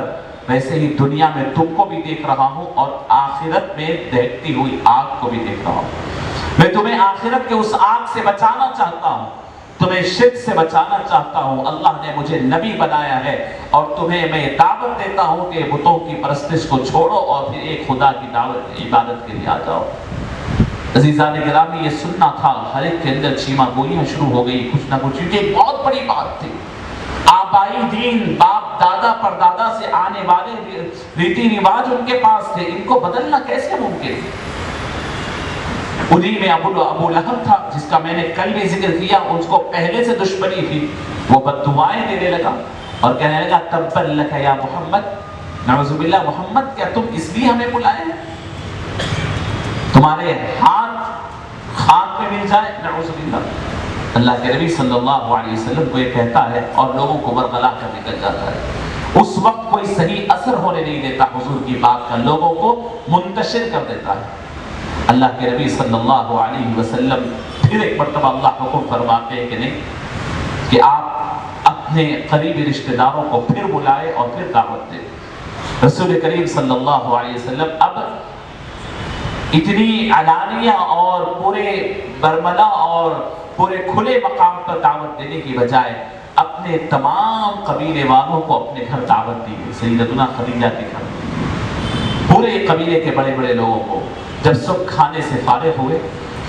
ویسے ہی دنیا میں تم کو بھی دیکھ رہا ہوں اور آخرت میں دہتی ہوئی آگ کو بھی دیکھ رہا ہوں۔ میں تمہیں آخرت کے اس آگ سے بچانا چاہتا ہوں، تمہیں شرک سے بچانا چاہتا ہوں۔ اللہ نے مجھے نبی بنایا ہے اور تمہیں میں دعوت دیتا ہوں کہ بتوں کی پرستش کو چھوڑو اور پھر ایک خدا کی دعوت عبادت کے لیے آ جاؤ۔ عزیزان گرامی، یہ سننا تھا، ہر ایک کے اندر چیمہ گوئیاں شروع ہو گئی کچھ نہ کچھ، کیونکہ بہت بڑی بات تھی۔ آبائی دین، باپ دادا پردادا سے آنے والے ریتی رواج ان کے پاس تھے، ان کو بدلنا کیسے ممکن ہے؟ انہی میں ابو لہب تھا جس کا میں نے کل بھی ذکر کیا، اس کو پہلے سے دشمنی تھی، وہ بد دعائیں دینے لگا اور کہنے لگا تبا لک یا محمد، نعوذ باللہ، محمد کیا تم اس لیے ہمیں بلائے ہیں؟ تمہارے ہاتھ خاک میں مل جائے، نعوذ باللہ۔ اللہ کے نبی صلی اللہ علیہ وسلم کو یہ کہتا ہے اور لوگوں کو برگلا کر نکل جاتا ہے۔ اس وقت کوئی صحیح اثر ہونے نہیں دیتا حضور کی بات کا، لوگوں کو منتشر کر دیتا ہے۔ اللہ کے نبی صلی اللہ علیہ وسلم پھر ایک مرتبہ اللہ حکم فرماتے ہیں کہ نہیں، کہ آپ اپنے قریبی رشتہ داروں کو پھر بلائے اور پھر دعوت دیں۔ رسول کریم صلی اللہ علیہ وسلم اب اتنی علانیہ اور پورے برملا اور پورے کھلے مقام پر دعوت دینے کی بجائے اپنے تمام قبیلے والوں کو اپنے گھر دعوت دی گئی، سیدتنا خدیجہ کے گھر، پورے قبیلے کے بڑے بڑے لوگوں کو۔ جب سب کھانے سے فارغ ہوئے،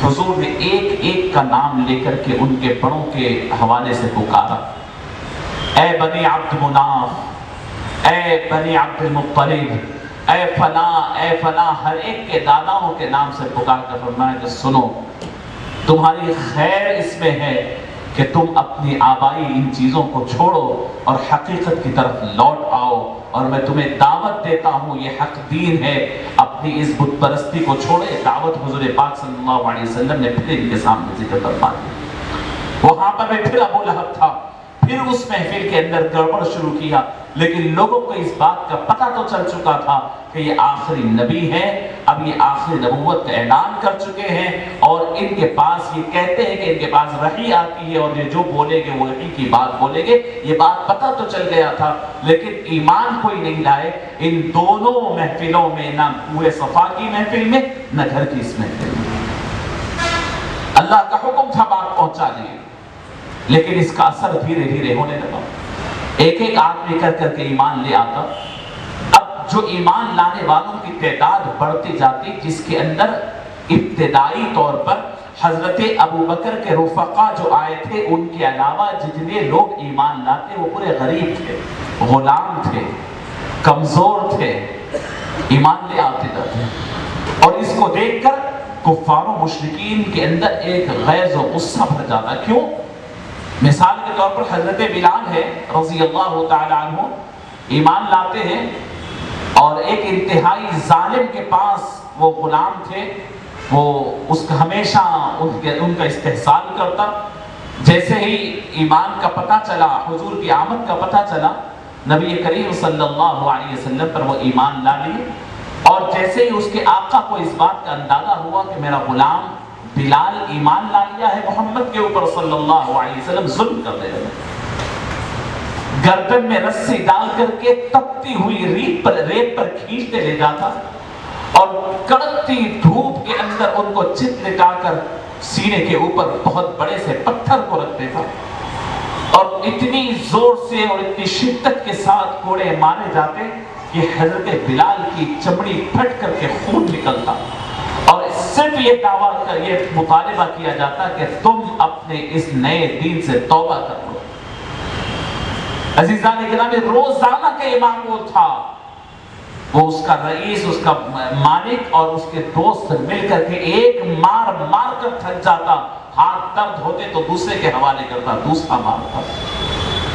حضور نے ایک ایک کا نام لے کر کے ان کے بڑوں کے حوالے سے پکارا، اے بنی عبد مناف، اے بنی عبد المطلب، اے فلاں، ہر ایک کے داداؤں کے نام سے پکار کر فرمایا کہ سنو، تمہاری خیر اس میں ہے کہ تم اپنی آبائی ان چیزوں کو چھوڑو اور حقیقت کی طرف لوٹ آؤ، اور میں تمہیں دعوت دیتا ہوں، یہ حق دین ہے، اپنی اس بت پرستی کو چھوڑے۔ دعوت حضور پاک صلی اللہ علیہ وسلم نے پھر ان کے سامنے ذکر فرما دی۔ وہاں پر میں پھر ابو لہب تھا، پھر اس محفل کے اندر گڑبڑ شروع کیا، لیکن لوگوں کو اس بات کا پتہ تو چل چکا تھا کہ یہ آخری نبی ہے، اب یہ آخری نبوت کا اعلان کر چکے ہیں، اور ان کے پاس یہ کہتے ہیں کہ ان کے پاس وحی آتی ہے اور یہ جو بولیں گے وہ وحی کی بات بولیں گے، یہ بات پتہ تو چل گیا تھا، لیکن ایمان کوئی نہیں لائے ان دونوں محفلوں میں، نہ کوہ صفا کی محفل میں نہ گھر کی اس محفل میں۔ اللہ کا حکم تھا بات پہنچا دی، لیکن اس کا اثر دھیرے دھیرے ہونے لگا، ایک ایک آدمی کر کر کے ایمان لے آتا۔ اب جو ایمان لانے والوں کی تعداد بڑھتی جاتی، جس کے اندر ابتدائی طور پر حضرت ابو بکر کے رفقا جو آئے تھے، ان کے علاوہ جتنے لوگ ایمان لاتے وہ پورے غریب تھے، غلام تھے، کمزور تھے، ایمان لے آتے جاتے، اور اس کو دیکھ کر کفار و مشرکین کے اندر ایک غیظ و غصہ بھر جاتا۔ کیوں؟ مثال کے طور پر حضرت بلال ہے رضی اللہ تعالی عنہ، ایمان لاتے ہیں اور ایک انتہائی ظالم کے پاس وہ غلام تھے، وہ اس کا ہمیشہ ان کا استحسان کرتا۔ جیسے ہی ایمان کا پتہ چلا، حضور کی آمد کا پتہ چلا، نبی کریم صلی اللہ علیہ وسلم پر وہ ایمان لا لیے، اور جیسے ہی اس کے آقا کو اس بات کا اندازہ ہوا کہ میرا غلام بلال ایمان لا لیا ہے محمد کے اوپر صلی اللہ علیہ وسلم، ظلم کرنے لگے، گردن میں رسی ڈال کر کے تپتی ہوئی ریت پر کھینچتے لے جاتا، اور کڑکتی دھوپ کے اندر ان کو چت لٹا کر سینے کے اوپر بہت بڑے سے پتھر کو رکھ دیتا، اور اتنی زور سے اور اتنی شدت کے ساتھ کوڑے مارے جاتے کہ حضرت بلال کی چمڑی پھٹ کر کے خون نکلتا، اور صرف یہ دعویٰ کر یہ مطالبہ کیا جاتا کہ تم اپنے اس نئے دین سے توبہ کر لو۔ عزیزان گرامی، روزانہ کا امام وہ تھا، وہ اس کا رئیس، اس کا مالک اور اس کے دوست مل کر کے ایک مار مار کر تھک جاتا، ہاتھ درد ہوتے تو دوسرے کے حوالے کرتا، دوسرا مارتا۔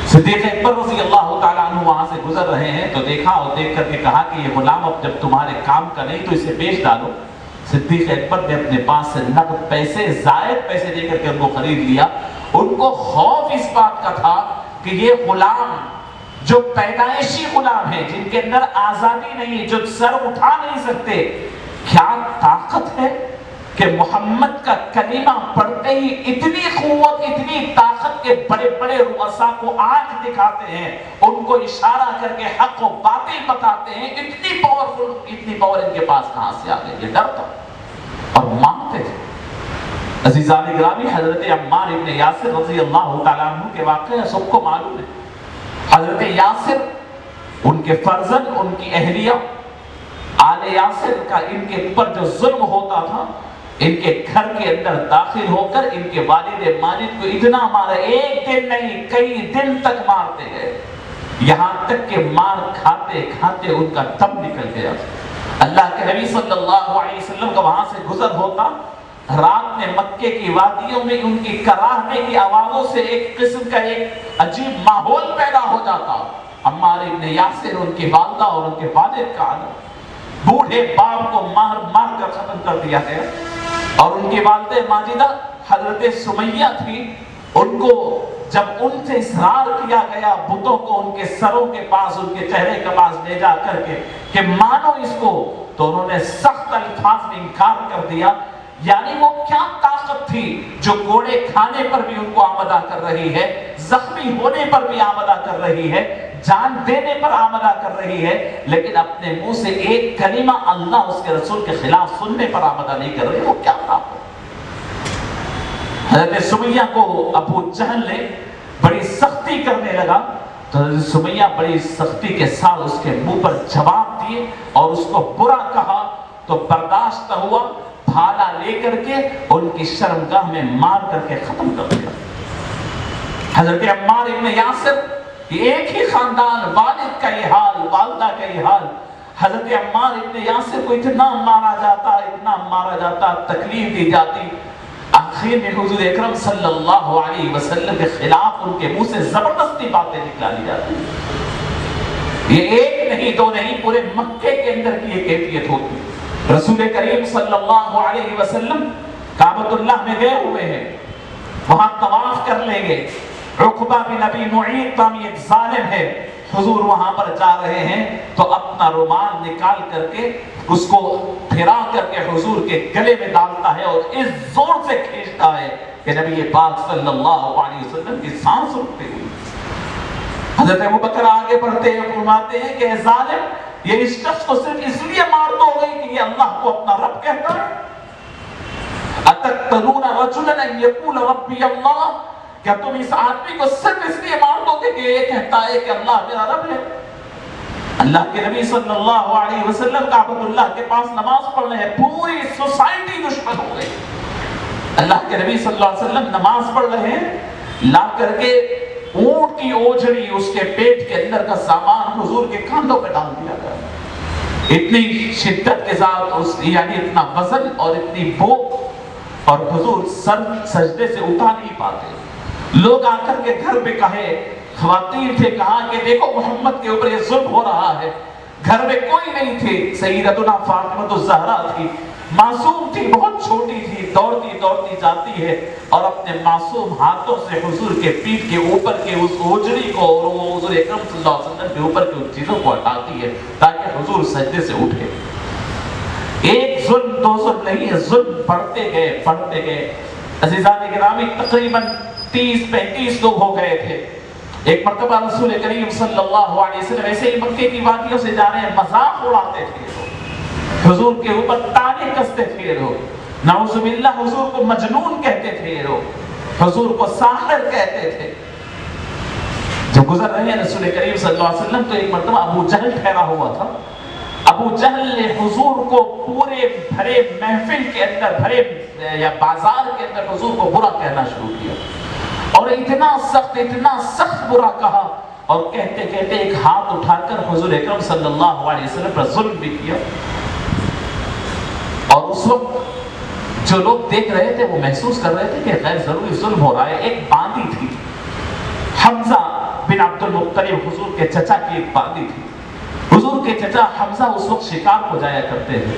صدیق اکبر رضی اللہ تعالیٰ عنہ وہاں سے گزر رہے ہیں تو دیکھا اور دیکھ کر کے کہا کہ یہ غلام اب جب تمہارے کام کا نہیں تو اسے بیچ ڈالو۔ صدیق اکبر نے اپنے پاس سے نقد پیسے، زائد پیسے دے کر کے ان کو خرید لیا۔ ان کو خوف اس بات کا تھا کہ یہ غلام جو پیدائشی غلام ہیں، جن کے اندر آزادی نہیں، جو سر اٹھا نہیں سکتے، کیا طاقت ہے کہ محمد کا کلمہ پڑھتے ہی اتنی قوت، اتنی طاقت کے بڑے بڑے رؤساء کو آنکھ دکھاتے ہیں، ان کو اشارہ کر کے حق و باطل بتاتے ہیں، اتنی پاورفل، اتنی پاور ان کے پاس کہاں سے آ گئی؟ یہ ڈر تھا اور مانتے تھے۔ عزیزان گرامی، حضرت عمار ابن یاسر رضی اللہ تعالیٰ عنہ کے واقعہ سب کو معلوم ہے۔ حضرت یاسر، ان کے فرزند، ان کی اہلیہ، آل یاسر کا ان کے اوپر جو ظلم ہوتا تھا، ان کے گھر کے اندر داخل ہو کر ان کے والد ماجد کو اتنا مارا، ایک دن نہیں کئی دن تک مارتے گئے، یہاں تک کہ مار کھاتے کھاتے ان کا دم نکل گیا۔ اللہ کے نبی صلی اللہ علیہ وسلم کا وہاں سے گزر ہوتا، رات میں مکے کی وادیوں میں ان کی کراہنے کی آوازوں سے ایک قسم کا ایک عجیب ماحول پیدا ہو جاتا۔ عمار ابن یاسر، ان کی والدہ اور ان کے والد کا عالم، بوڑھے باپ کو مار مار کر ختم کر دیا گیا، اور ان کی والدہ ماجدہ حضرت سمیہ تھی، ان کو جب ان سے اصرار کیا گیا بتوں کو ان کے سروں کے پاس، ان کے چہرے کے پاس لے جا کر کے کہ مانو اس کو، تو انہوں نے سخت الفاظ میں انکار کر دیا۔ یعنی وہ کیا طاقت تھی جو کوڑے کھانے پر بھی ان کو آمادہ کر رہی ہے، زخمی ہونے پر بھی آمادہ کر رہی ہے، جان دینے پر آمادہ کر رہی ہے، لیکن اپنے منہ سے ایک کلمہ اللہ اس کے رسول کے خلاف سننے پر آمادہ نہیں کر رہی، وہ کیا طاقت؟ حضرت سمیہ کو ابو جہل نے بڑی سختی کرنے لگا تو حضرت سمیہ بڑی سختی کے ساتھ اس کے منہ پر جواب دیے اور اس کو برا کہا، تو برداشت ہوا، بھالا لے کر کے ان کی شرمگاہ میں مار کر کے ختم کر دیا۔ حضرت عمار ابن یاسر، ایک ہی خاندان، والد کا یہ حال، والدہ کا یہ حال، حضرت عمار ابن یاسر کو اتنا مارا جاتا، اتنا مارا جاتا، تکلیف دی جاتی، آخر میں حضور اکرم صلی اللہ علیہ وسلم کے خلاف ان کے منہ سے زبردستی باتیں نکالی جاتی۔ یہ ایک نہیں دو نہیں، پورے مکے کے اندر کی یہ کیفیت ہوتی۔ رسول کریم صلی اللہ علیہ وسلم کعبۃ اللہ میں گئے ہوئے ہیں، وہاں طواف کر لیں گے، عقبہ بن ابی معیط نامی ایک ظالم ہے، حضور وہاں پر جا رہے ہیں تو اپنا رومال نکال کر کے اس کو پھرا کر کے حضور کے گلے میں ڈالتا ہے اور اس زور سے کھینچتا ہے کہ نبی پاک صلی اللہ علیہ وسلم کی سانس رکتے ہوئی۔ حضرت ابوبکر آگے بڑھتے ہیں، فرماتے ہیں کہ اے ظالم، یہ اس شخص کو صرف اس لیے مار دو گے کہ یہ اللہ کو اپنا رب کہتا ہے؟ اتقتلون رجلا ان یقول ربی اللہ، کیا تم اس آدمی کو صرف اس لیے مار دو گے کہ یہ کہتا ہے کہ اللہ میرا رب ہے؟ اللہ کے نبی صلی اللہ علیہ وسلم کعبۃ اللہ کے پاس نماز پڑھ رہے ہیں، پوری سوسائٹی دشمن ہو گئی۔ اللہ کے نبی صلی اللہ علیہ وسلم نماز پڑھ رہے ہیں، لا کر کے اونٹ کی اوجھڑی، اس کے پیٹ کے اندر کا سامان حضور کے کاندھوں پہ ڈال دیا گیا۔ اتنی شدت کے ساتھ یعنی اتنا وزن اور اتنی بھوک، اور حضور سر سجدے سے اٹھا نہیں پاتے۔ لوگ آ کر کے گھر پہ کہے، خواتین تھے، کہا کہ دیکھو محمد کے اوپر یہ ظلم ہو رہا ہے۔ گھر میں کوئی نہیں تھے، سیدتنا فاطمہ الزہرا تھی، معصوم تھی، بہت چھوٹی تھی، دوڑتی دوڑتی جاتی ہے اور اپنے معصوم ہاتھوں سے حضور کے پیٹھ کے اوپر کے اس اوجڑی کو اور وہ حضور اکرم صلی اللہ علیہ وسلم کے اوپر کے ان چیزوں کو ہٹاتی ہے تاکہ حضور سجدے سے اٹھے۔ ایک ظلم دو ظلم نہیں ہے، ظلم بڑھتے گئے۔ عزیزان گرامی، تقریباً 30-35 لوگ ہو گئے تھے۔ ایک مرتبہ رسول کریم صلی اللہ علیہ وسلم ایسے ہی مکے کی وادیوں سے جا رہے ہیں، مذاق اڑاتے تھے لوگ، حضور کے اوپر تانے کستے تھے لوگ، نعوذ باللہ حضور کو مجنون کہتے تھے لوگ، حضور کو ساحر کہتے تھے۔ جب گزر رہے ہیں رسول کریم صلی اللہ علیہ وسلم تو ایک مرتبہ ابو جہل ٹھہرا ہوا تھا۔ ابو جہل نے حضور کو پورے بھرے محفل کے اندر، بھرے یا بازار کے اندر حضور کو برا کہنا شروع کیا، اور اتنا سخت برا کہا، اور کہتے کہتے ایک ہاتھ اٹھا کر حضور اکرم صلی اللہ علیہ وسلم پر ظلم بھی کیا۔ اور اس وقت جو لوگ دیکھ رہے تھے وہ محسوس کر رہے تھے کہ غیر ضروری ظلم ہو رہا ہے۔ ایک باندی تھی، حمزہ بن عبد المطلب، حضور کے چچا کی ایک باندی تھی۔ حضور کے چچا حمزہ اس وقت شکار کو جایا کرتے تھے،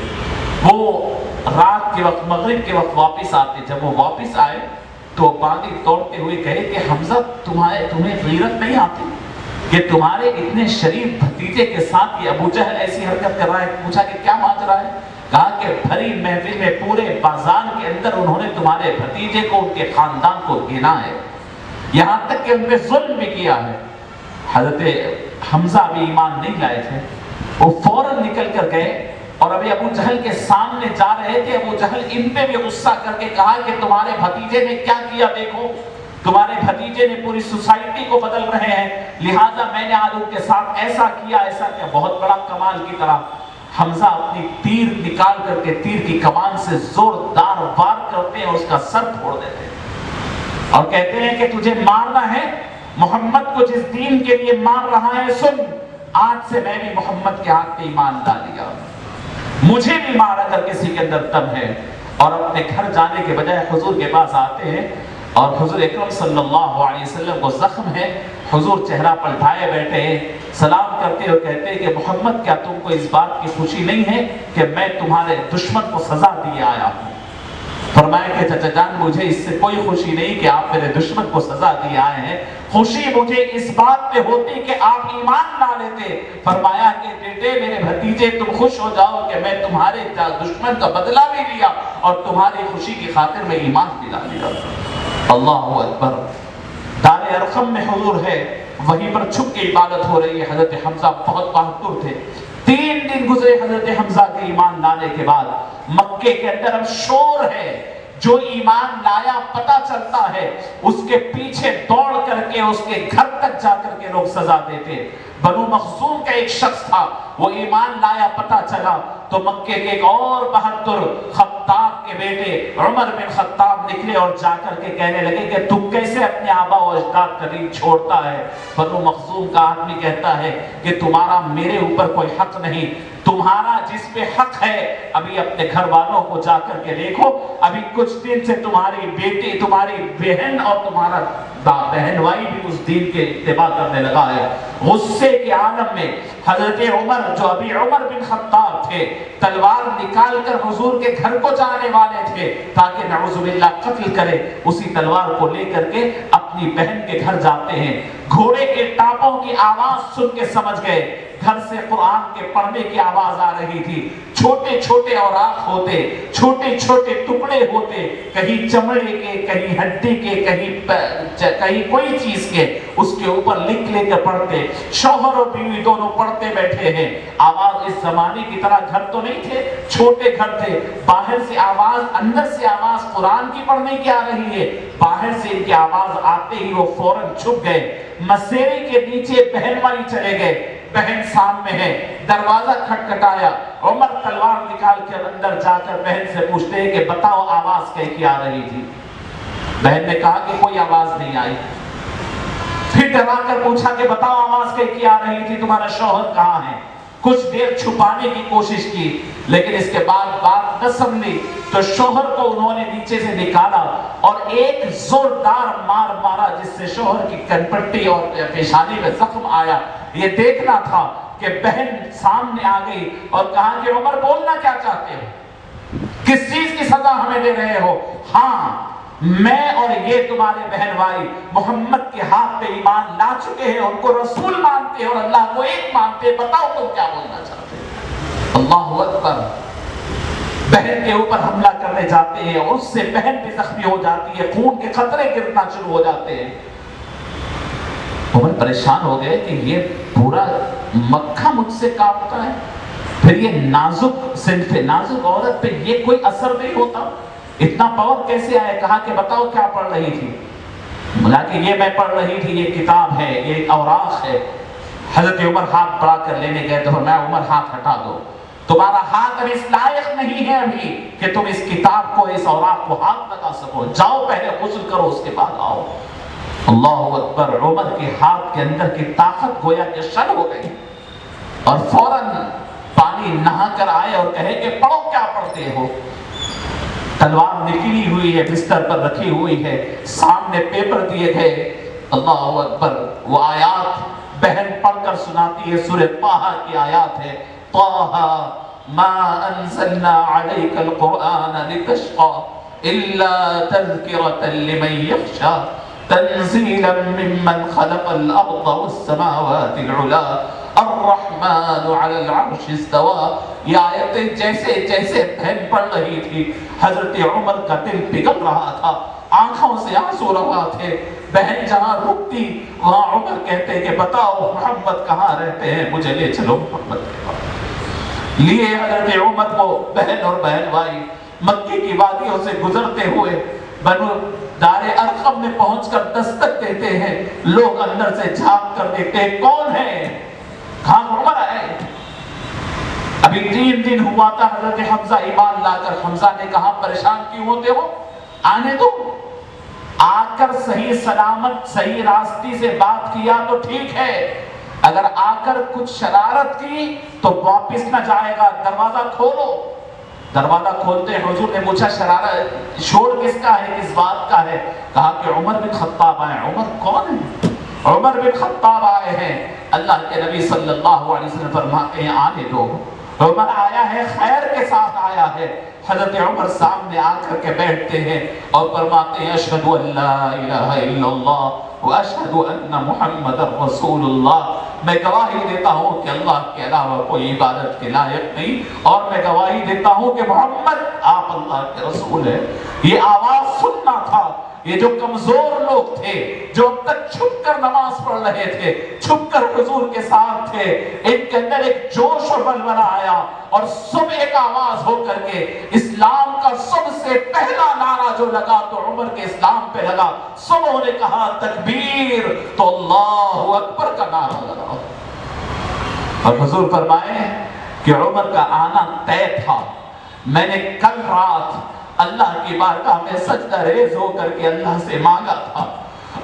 وہ رات کے وقت، مغرب کے وقت واپس آتے۔ جب وہ واپس آئے تو باندی توڑتے ہوئے کہے کہ حمزہ تمہیں غیرت نہیں آتی کہ تمہارے اتنے شریف بھتیجے کے ساتھ یہ ابو جہل ایسی حرکت کر رہا ہے؟ پوچھا کہ کیا ماجرا ہے؟ کہا کہ بھری محفل میں پورے بازار کے اندر انہوں نے تمہارے بھتیجے کو، ان کے خاندان کو گنا ہے، یہاں تک کہ ان پہ ظلم بھی کیا ہے۔ حضرت حمزہ بھی ایمان نہیں لائے تھے، وہ فوراً نکل کر گئے اور ابھی ابو جہل کے سامنے جا رہے تھے۔ ابو جہل ان پہ بھی غصہ کر کے کہا کہ تمہارے بھتیجے نے کیا کیا، دیکھو تمہارے بھتیجے نے پوری سوسائٹی کو بدل رہے ہیں، لہٰذا میں نے آج ان کے ساتھ ایسا کیا۔ بہت بڑا کمال کی طرح حمزہ اپنی تیر نکال کر کے تیر کی کمان سے زوردار وار کرتے ہیں، اس کا سر پھوڑ دیتے ہیں اور کہتے ہیں کہ تجھے مارنا ہے، محمد کو جس دین کے لیے مار رہا ہے، سن، آج سے میں بھی محمد کے ہاتھ پہ ایمان لا لیا، مجھے بھی مار اگر کسی کے اندر دم ہے۔ اور اپنے گھر جانے کے بجائے حضور کے پاس آتے ہیں اور حضور اکرم صلی اللہ علیہ وسلم کو زخم ہے، حضور چہرہ پلٹائے بیٹھے ہیں، سلام کرتے اور کہتے ہیں کہ محمد کیا تم کو اس بات کی خوشی نہیں ہے کہ میں تمہارے دشمن کو سزا دیے آیا ہوں؟ فرمایا کہ چچا جان مجھے اس سے کوئی خوشی نہیں کہ آپ میرے دشمن کو سزا دیے آئے ہیں، خوشی مجھے اس بات پہ ہوتی کہ آپ ایمان لا لیتے۔ فرمایا کہ بیٹے میرے بھتیجے تم خوش ہو جاؤ کہ میں تمہارے دشمن کا بدلہ بھی لیا اور تمہاری خوشی کی خاطر میں ایمان بھی لا لیا۔ اللہ اکبر۔ دار ارقم میں حضور ہے، وہیں پر چھپ کے عبادت ہو رہی ہے۔ حضرت حمزہ بہت بہادر تھے، 3 دن گزرے حضرت حمزہ کے ایمان لانے کے بعد۔ مکے کے اندر اب شور ہے، جو ایمان لایا پتا چلتا ہے اس کے پیچھے دوڑ کر کے اس کے گھر تک جا کر کے لوگ سزا دیتے۔ بنو مخزوم کا ایک شخص تھا، وہ ایمان لایا پتا چلا تو مکے کے ایک اور بہادر خطاب کے بیٹے عمر بن خطاب نکلے اور جا کر کے کہنے لگے کہ تم کیسے اپنے آبا و اجداد کا دین چھوڑتا ہے؟ بنو مخزوم کا آدمی کہتا ہے کہ تمہارا میرے اوپر کوئی حق نہیں، تمہارا جس پہ حق ہے ابھی اپنے گھر والوں کو جا کر کے دیکھو، ابھی کچھ دن سے تمہاری بیٹی، تمہاری بہن اور تمہارا بہن بھائی بھی اس دین کے اتباع کرنے لگا ہے۔ غصے کے عالم میں حضرت عمر، جو ابھی عمر بن خطاب تھے، تلوار نکال کر حضور کے گھر کو جانے والے تھے تاکہ نعوذ باللہ قتل کرے، اسی تلوار کو لے کر کے اپنی بہن کے گھر جاتے ہیں۔ گھوڑے کے ٹاپوں کی آواز سن کے سمجھ گئے گھر سے قرآن کے پڑھنے کی آواز آ رہی تھی۔ چھوٹے چھوٹے اوراق ہوتے، چھوٹے چھوٹے ٹکڑے ہوتے، کہیں چمڑے کے، کہیں ہڈی کے، کہیں کوئی چیز کے، اس کے اوپر لکھ لے کر پڑھتے۔ شوہر اور بیوی دونوں پڑھتے بیٹھے ہیں۔ آواز اس زمانے کی طرح گھر تو نہیں تھے، چھوٹے گھر تھے، باہر سے آواز، اندر سے آواز قرآن کی پڑھنے کی آ رہی ہے، باہر سے ان کی آواز آتے ہی وہ فوراً چھپ گئے۔ مسیرے کے نیچے بہن بھائی چلے گئے، بہن سامنے ہے، دروازہ کھٹکھٹایا، عمر تلوار نکال کر اندر جا کر بہن سے پوچھتے ہیں کہ بتاؤ آواز کیسی آ رہی تھی؟ بہن نے کہا کہ کوئی آواز نہیں آئی۔ پھر ڈرا کر پوچھا کہ بتاؤ آواز کیسی آ رہی تھی، تمہارا شوہر کہاں ہے؟ کچھ دیر چھپانے کی کوشش کی، لیکن اس کے بعد بات نہ سمجھی تو شوہر کو انہوں نے نیچے سے نکالا اور ایک زوردار مار مارا جس سے شوہر کی کنپٹی اور پیشانی میں زخم آیا۔ یہ دیکھنا تھا کہ بہن سامنے آ گئی اور کہا کہ عمر بولنا کیا چاہتے ہو؟ کس چیز کی سزا ہمیں دے رہے ہو؟ ہاں، میں اور یہ تمہارے بہن بھائی محمد کے ہاتھ پہ ایمان لا چکے ہیں، ان کو رسول مانتے ہیں اور اللہ کو ایک مانتے ہیں، بتاؤ تم کیا بولنا چاہتے ہیں؟ اللہ اکبر۔ بہن کے اوپر حملہ کرنے جاتے ہیں اور اس سے بہن بھی زخمی ہو جاتی ہے، خون کے قطرے گرنا شروع ہو جاتے ہیں۔ عمر پریشان ہو گئے کہ یہ پورا مکہ مجھ سے کانپتا ہے، پھر یہ نازک صنف، نازک عورت پہ یہ کوئی اثر نہیں ہوتا، اتنا پاور کیسے آئے؟ کہا کہ بتاؤ کیا پڑھ رہی تھی؟ بولا کہ یہ میں پڑھ رہی تھی، یہ کتاب ہے، یہ اوراق ہے۔ حضرت عمر ہاتھ بڑھا کر لینے گئے تو فرمایا عمر ہاتھ ہٹا دو، تمہارا ہاتھ اب اس لائق نہیں ہے ابھی کہ تم اس کتاب کو، اس اوراق کو ہاتھ لگا سکو، جاؤ پہلے غسل کرو اس کے بعد آؤ۔ اللہ اکبر۔ عمر کے ہاتھ کے اندر کی طاقت گویا کہ شل ہو گئی اور فوراً پانی نہا کر آئے اور کہے کہ پڑھو کیا پڑھتے ہو؟ تلوار نکلی ہوئی ہے، بستر پر رکھی ہوئی ہے، سامنے پیپر دیے گئے۔ اللہ اکبر۔ وہ آیات بہن پڑھ کر سناتی ہے، سورہ طٰہٰ کی آیات ہے، طٰہٰ ما انزلنا علیک القرآن لتشقى الا تذکرة لمن یخشى تنزیلا ممن خلق الارض والسماوات العلا الرحمن علی العرش استوى۔ یہ آیتیں جیسے جیسے بہن پڑھ رہی تھی حضرت عمر کا دل پگھل رہا تھا، آنکھوں سے آنسو رہا تھے۔ بہن جہاں رکتی وہاں عمر کہتے کہ بتاؤ محمد کہاں رہتے ہیں، مجھے لے چلو محمد کے پاس۔ لیے حضرت عمر کو بہن اور بہن بھائی مکے کی وادیوں سے گزرتے ہوئے بنو دار ارقم میں پہنچ کر دستک دیتے ہیں، لوگ اندر سے جھانک کر دیتے ہیں کون ہے؟ کہاں عمر آئے؟ ابھی 3 دن ہوا تھا حضرت حمزہ ایمان لا کر۔ حمزہ نے کہا پریشان کیوں ہوتے ہو؟ آنے دو، آ کر صحیح سلامت صحیح راستے سے بات کیا تو ٹھیک ہے، اگر آ کر کچھ شرارت کی تو واپس نہ جائے گا، دروازہ کھولو۔ دروازہ کھولتے حضور نے پوچھا شرارت شور کس کا ہے، کس بات کا ہے؟ کہا کہ عمر بن خطاب آئے۔ عمر کون ہے؟ عمر بن خطاب آئے ہیں۔ اللہ کے نبی صلی اللہ علیہ وسلم فرماتے ہیں آنے دو۔ عمر آیا ہے، خیر کے ساتھ آیا ہے۔ حضرت عمر سامنے آ کر کے بیٹھتے ہیں اور فرماتے ہیں اشہد ان لا الہ الا اللہ واشہد ان محمد رسول اللہ۔ میں گواہی دیتا ہوں کہ اللہ کے علاوہ کوئی عبادت کے لائق نہیں، اور میں گواہی دیتا ہوں کہ محمد آپ اللہ کے رسول ہیں۔ یہ آواز سننا تھا۔ یہ جو کمزور لوگ تھے، جو اب تک چھپ کر نماز پڑھ رہے تھے، چھپ کر حضور کے ساتھ تھے، ان کے اندر ایک جوش و بلبلہ آیا اور سب ایک آواز ہو کر کے اسلام کا سب سے پہلا نعرہ جو لگا تو عمر کے اسلام پہ لگا۔ سبوں نے کہا تکبیر، تو اللہ اکبر کا نعرہ لگا۔ اور حضور فرمائے کہ عمر کا آنا طے تھا۔ میں نے کل رات اللہ کی بارگاہ میں سجدہ ریز ہو کر کے اللہ سے مانگا تھا،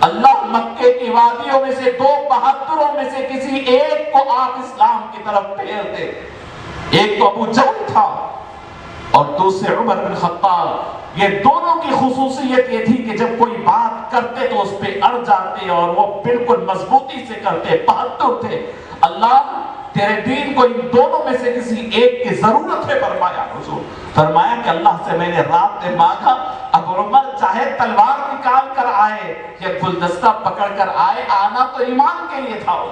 اللہ مکے کی وادیوں میں سے 2 بہادروں میں سے کسی ایک کو آپ اسلام کی طرف پھیر دے۔ ایک تو ابو جہل تھا اور دوسرے عمر بن خطاب، یہ دونوں کی خصوصیت یہ تھی کہ جب کوئی بات کرتے تو اس پہ اڑ جاتے اور وہ بالکل مضبوطی سے کرتے، بہادر تھے۔ اللہ تیرے دین کو ان دونوں میں سے کسی ایک کی ضرورت ہے فرمایا حضور۔ فرمایا کہ اللہ سے میں نے رات میں مانگا، اب عمر چاہے تلوار نکال کر آئے یا گلدستہ پکڑ کر آئے، آنا تو ایمان کے لیے تھا۔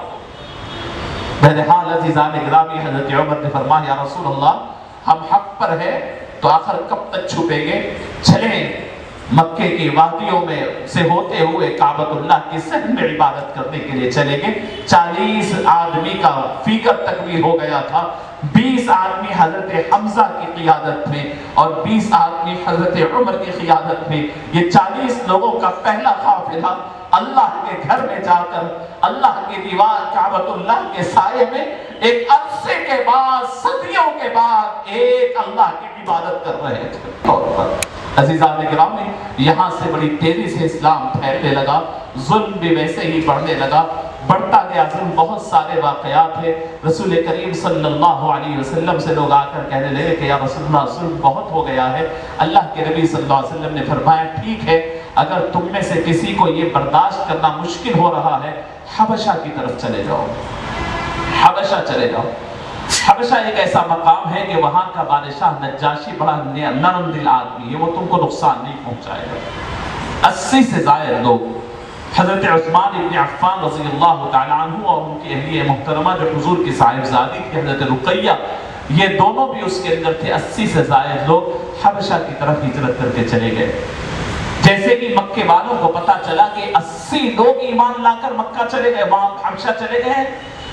بہرحال عزیزان گرامی، حضرت عمر نے فرمایا یا رسول اللہ ہم حق پر ہیں تو آخر کب تک چھپیں گے، چلیں مکے کی وادیوں میں سے ہوتے ہوئے کعبۃ اللہ کی صحن میں عبادت کرنے کے لیے چلیں گے۔ 40 آدمی کا فیگر تکمیل ہو گیا تھا، 20 آدمی حضرت حمزہ کی قیادت میں اور 20 آدمی حضرت عمر کی قیادت میں، یہ 40 لوگوں کا پہلا قافلہ اللہ کے گھر میں جا کر اللہ کی دیوار کعبۃ اللہ کے سائے میں ایک عرصے کے بعد، صدیوں کے بعد ایک اللہ کی عبادت کر رہے تھے۔ عزیزان گرامی، یہاں سے بڑی تیزی سے اسلام پھیلنے لگا، ظلم بھی ویسے ہی بڑھنے لگا، بڑھتا گیا ظلم۔ بہت سارے واقعات ہیں، رسول کریم صلی اللہ علیہ وسلم سے لوگ آ کر کہنے لگے کہ یا رسول اللہ ظلم بہت ہو گیا ہے۔ اللہ کے نبی صلی اللہ علیہ وسلم نے فرمایا ٹھیک ہے، اگر تم میں سے کسی کو یہ برداشت کرنا مشکل ہو رہا ہے، حبشہ کی طرف چلے جاؤ، حبشہ چلے جاؤ۔ حبشہ ایک ایسا مقام ہے کہ وہاں کا بادشاہ نجاشی بڑا نرم دل آدمی ہے، وہ تم کو نقصان نہیں پہنچائے گا۔ 80 سے زائد لوگ، حضرت عثمان ابن عفان رضی اللہ تعالیٰ عنہ اور ان کی اہلیہ محترمہ جو حضور کی صاحبزادی تھی حضرت رقیہ، یہ دونوں بھی اس کے اندر تھے۔ 80 سے زائد لوگ حبشہ کی طرف ہجرت کر کے چلے گئے۔ جیسے کہ مکے والوں کو پتا چلا کہ 80 لوگ ایمان لا کر مکہ چلے گئے، وہاں حبشہ چلے گئے،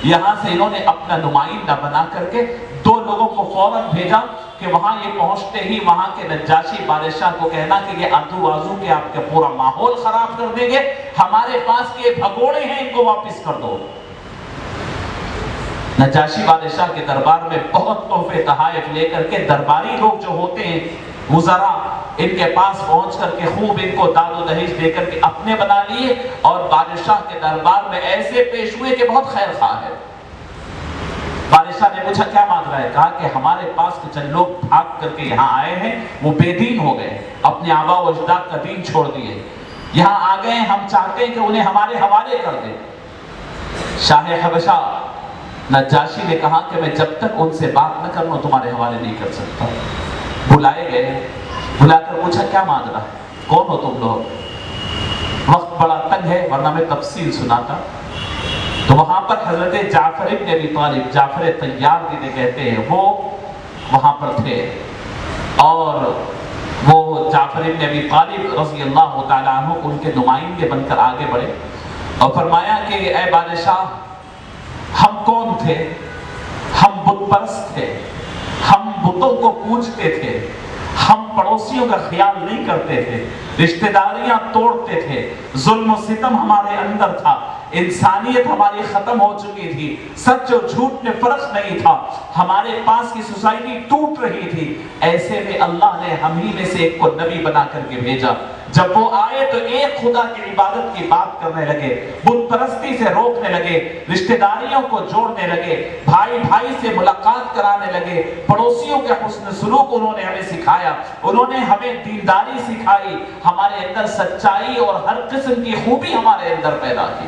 یہاں سے انہوں نے اپنا نمائندہ بنا کر کے 2 لوگوں کو فوراً بھیجا کہ وہاں یہ پہنچتے ہی وہاں کے نجاشی بادشاہ کو کہنا کہ یہ آذو وازو کے آپ کے پورا ماحول خراب کر دیں گے، ہمارے پاس کے بھگوڑے ہیں ان کو واپس کر دو۔ نجاشی بادشاہ کے دربار میں بہت تحفے تحائف لے کر کے درباری لوگ جو ہوتے ہیں وزراء، ان کے پاس پہنچ کر کے خوب ان کو داد و دہیج دے کر کے اپنے بنا لیے اور بادشاہ کے دربار میں ایسے پیش ہوئے کہ بہت خیر خواہ ہے۔ بادشاہ نے پوچھا کیا مانگ رہا ہے؟ کہا کہ ہمارے پاس کچھ لوگ بھاگ کر کے یہاں آئے ہیں، وہ بے دین ہو گئے، اپنے آبا و اجداد کا دین چھوڑ دیے، یہاں آ گئے، ہم چاہتے ہیں کہ انہیں ہمارے حوالے کر دیں۔ شاہ حبشہ نجاشی نے کہا کہ میں جب تک ان سے بات نہ کروں تمہارے حوالے نہیں کر سکتا۔ بلائے گئے، بلا کر پوچھا کیا مانگ رہا ہے، کون ہو تم لوگ؟ وقت بڑا تنگ ہے ورنہ میں تفصیل سناتا۔ تو وہاں پر حضرت جعفر ابن ابی طالب، جعفر طیار جنہیں کہتے ہیں، وہ وہاں پر تھے اور وہ جعفر ابن ابی طالب رضی اللہ تعالیٰ عنہ ان کے نمائندے بن کر آگے بڑھے اور فرمایا کہ اے بادشاہ، ہم کون تھے؟ ہم بت پرست تھے، ہم بتوں کو پوجتے تھے، ہم پڑوسیوں کا خیال نہیں کرتے تھے، رشتہ داریاں توڑتے تھے، ظلم و ستم ہمارے اندر تھا، انسانیت ہماری ختم ہو چکی تھی، سچ اور جھوٹ میں فرق نہیں تھا، ہمارے پاس کی سوسائٹی ٹوٹ رہی تھی۔ ایسے میں اللہ نے ہم ہی میں سے ایک کو نبی بنا کر کے بھیجا۔ جب وہ آئے تو ایک خدا کی عبادت کی بات کرنے لگے، بت پرستی سے روکنے لگے، رشتہ داریوں کو جوڑنے لگے، بھائی بھائی سے ملاقات کرانے لگے، پڑوسیوں کے حسن سلوک انہوں نے ہمیں سکھایا، انہوں نے ہمیں دینداری سکھائی، ہمارے اندر سچائی اور ہر قسم کی خوبی ہمارے اندر پیدا کی۔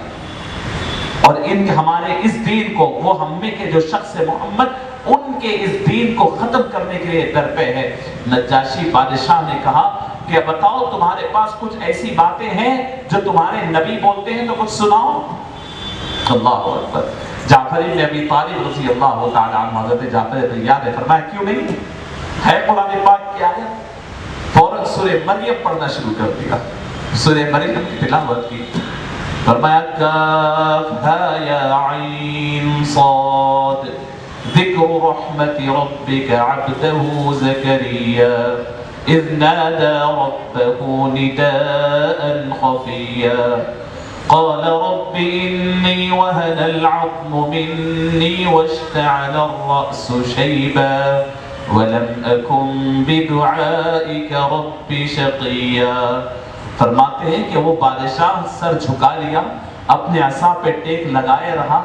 اور ان ہمارے اس دین کو، وہ ہم میں کے جو شخص محمد، ان کے اس دین کو ختم کرنے کے لیے درپے ہے۔ نجاشی بادشاہ نے کہا کہ بتاؤ تمہارے پاس کچھ ایسی باتیں ہیں جو تمہارے نبی بولتے ہیں تو کچھ سناؤ۔ اللہ اکبر۔ جعفر بن ابی طالب رضی اللہ تعالیٰ عنہ، حضرت جعفر طیار نے فرمایا کیوں نہیں، ہے قرآن پاک کی آیت، فوراً سورہ مریم پڑھنا شروع کر دیا، سورہ مریم کی تلاوت کی۔ فرمایا کافھا یا عین صاد ذکر رحمت ربک عبدہ زکریا اذ نادى ربه نداء خفيا قال رب إني وهن العظم مني واشتعل الرأس شيبا ولم أكن بدعائك رب شقيا۔ فرماتے ہیں کہ وہ بادشاہ سر جھکا لیا، اپنے عصا پہ ٹیک لگائے رہا،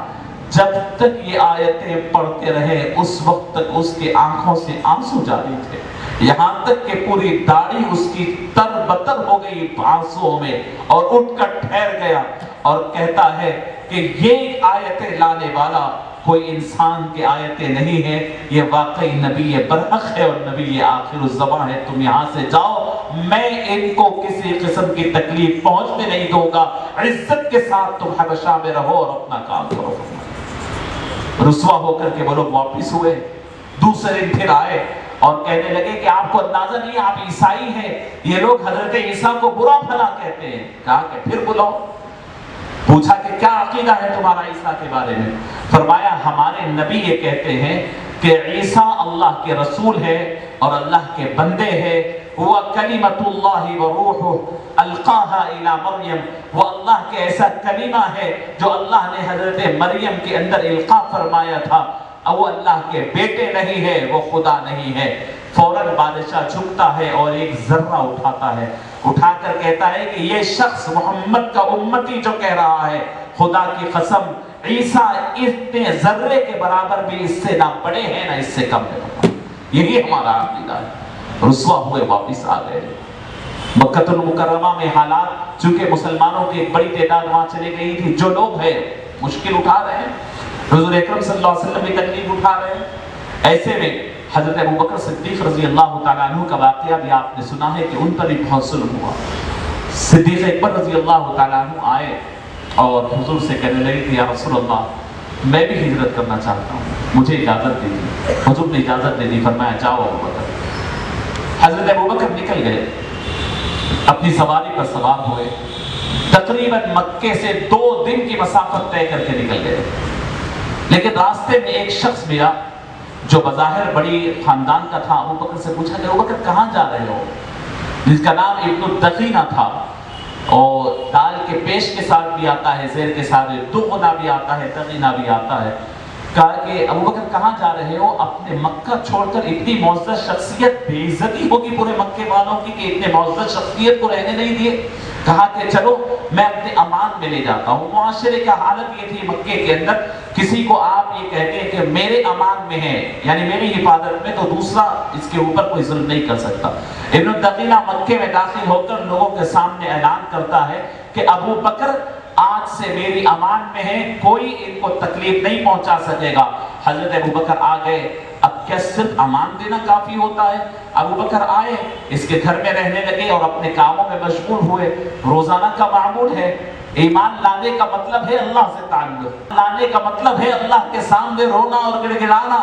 جب تک یہ آیتیں پڑھتے رہے اس وقت تک اس کے آنکھوں سے آنسو جاری تھے، یہاں تک کہ پوری داڑھی اس کی تر بتر ہو گئی آنسوؤں میں، اور اٹھ کر ٹھہر گیا اور کہتا ہے کہ یہ آیتیں لانے والا کوئی انسان کی آیتیں نہیں ہے، یہ واقعی نبی برحق ہے اور نبی آخر الزمان ہے، تم یہاں سے جاؤ، میں ان کو کسی قسم کی تکلیف پہنچنے نہیں دوں گا، عزت کے ساتھ تم حبشہ میں رہو اور اپنا کام کرو۔ رسوا ہو کر کے وہ لوگ واپس ہوئے، دوسرے دن پھر آئے اور کہنے لگے کہ آپ کو اندازہ نہیں، آپ عیسائی ہیں، یہ لوگ حضرت عیسیٰ کو برا بھلا کہتے ہیں۔ کہا کہ پھر بلاؤ۔ پوچھا کہ کیا عقیدہ ہے تمہارا عیسیٰ کے بارے میں؟ فرمایا ہمارے نبی یہ کہتے ہیں کہ عیسیٰ اللہ کے رسول ہے اور اللہ کے بندے ہیں، وہ کلمۃ اللہ وروحہ القاها الی مریم، وہ اللہ کے ایسا کلمہ ہے جو اللہ نے حضرت مریم کے اندر القاء فرمایا تھا، وہ اللہ کے بیٹے نہیں ہے، وہ خدا نہیں ہے۔ فوراً بادشاہ جھکتا ہے اور ایک ذرہ اٹھاتا ہے، اٹھا کر کہتا ہے کہ یہ شخص محمد کا امتی جو کہہ رہا ہے، خدا کی قسم عیسیٰ اتنے ذرے کے برابر بھی اس سے نہ بڑے ہیں نہ اس سے کم ہے۔ یہی ہمارا عقیدہ ہے۔ رسوا ہوئے واپس آ گئے۔ مکہ المکرمہ میں حالات، چونکہ مسلمانوں کی ایک بڑی تعداد وہاں چلی گئی تھی، جو لوگ ہیں مشکل اٹھا رہے ہیں، حضور اکرم صلی اللہ علیہ وسلم بھی تکلیف اٹھا رہے ہیں، ایسے میں حضرت ابوبکر صدیق رضی اللہ تعالیٰ عنہ کا واقعہ بھی آپ نے سنا ہے کہ ان پر بھی بہت ظلم ہوا۔ صدیق اکبر رضی اللہ تعالیٰ عنہ آئے اور حضور سے کہنے لگے کہ یا رسول اللہ میں بھی ہجرت کرنا چاہتا ہوں، مجھے اجازت دے دی۔ حضور نے اجازت دے دی، فرمایا جاؤ ابوبکر۔ حضرت ابوبکر نکل گئے، اپنی سواری پر سوار ہوئے، تقریباً مکے سے 2 دن کی مسافت طے کر کے نکل گئے، لیکن راستے میں ایک شخص ملا جو بظاہر بڑی خاندان کا تھا۔ ابوبکر سے پوچھا کہ ابوبکر کہاں جا رہے ہو؟ جس کا نام ابن الدغینہ تھا، اور دال کے پیش کے ساتھ بھی آتا ہے، زیر کے ساتھ دغنہ بھی آتا ہے، دغینہ بھی آتا ہے۔ کہا کہ ابوبکر کہاں جا رہے ہو؟ اپنے مکہ چھوڑ کر، اتنی معزز شخصیت، بے عزتی ہوگی پورے مکے والوں کی کہ اتنے معزز شخصیت کو رہنے نہیں دیے۔ کہا کہ چلو میں اپنے امان میں لے جاتا ہوں۔ معاشرے کا حالت یہ تھی مکے کے اندر، کسی کو آپ یہ کہتے ہیں کہ میرے امان میں ہے، یعنی میری حفاظت میں، تو دوسرا اس کے اوپر کوئی ظلم نہیں کر سکتا۔ ابن الدغینہ مکے میں داخل ہو کر لوگوں کے سامنے اعلان کرتا ہے کہ ابو بکر آج سے میری امان میں ہے، کوئی ان کو تکلیف نہیں پہنچا سکے گا۔ حضرت ابو بکر آ گئے۔ اب کیا صرف امان دینا کافی ہوتا ہے؟ ابو بکر آئے، اس کے گھر میں رہنے لگے اور اپنے کاموں میں مشغول ہوئے۔ روزانہ کا معمول ہے، ایمان لانے کا مطلب ہے اللہ سے تعلق، لانے کا مطلب ہے اللہ کے سامنے رونا اور گڑ گڑانا،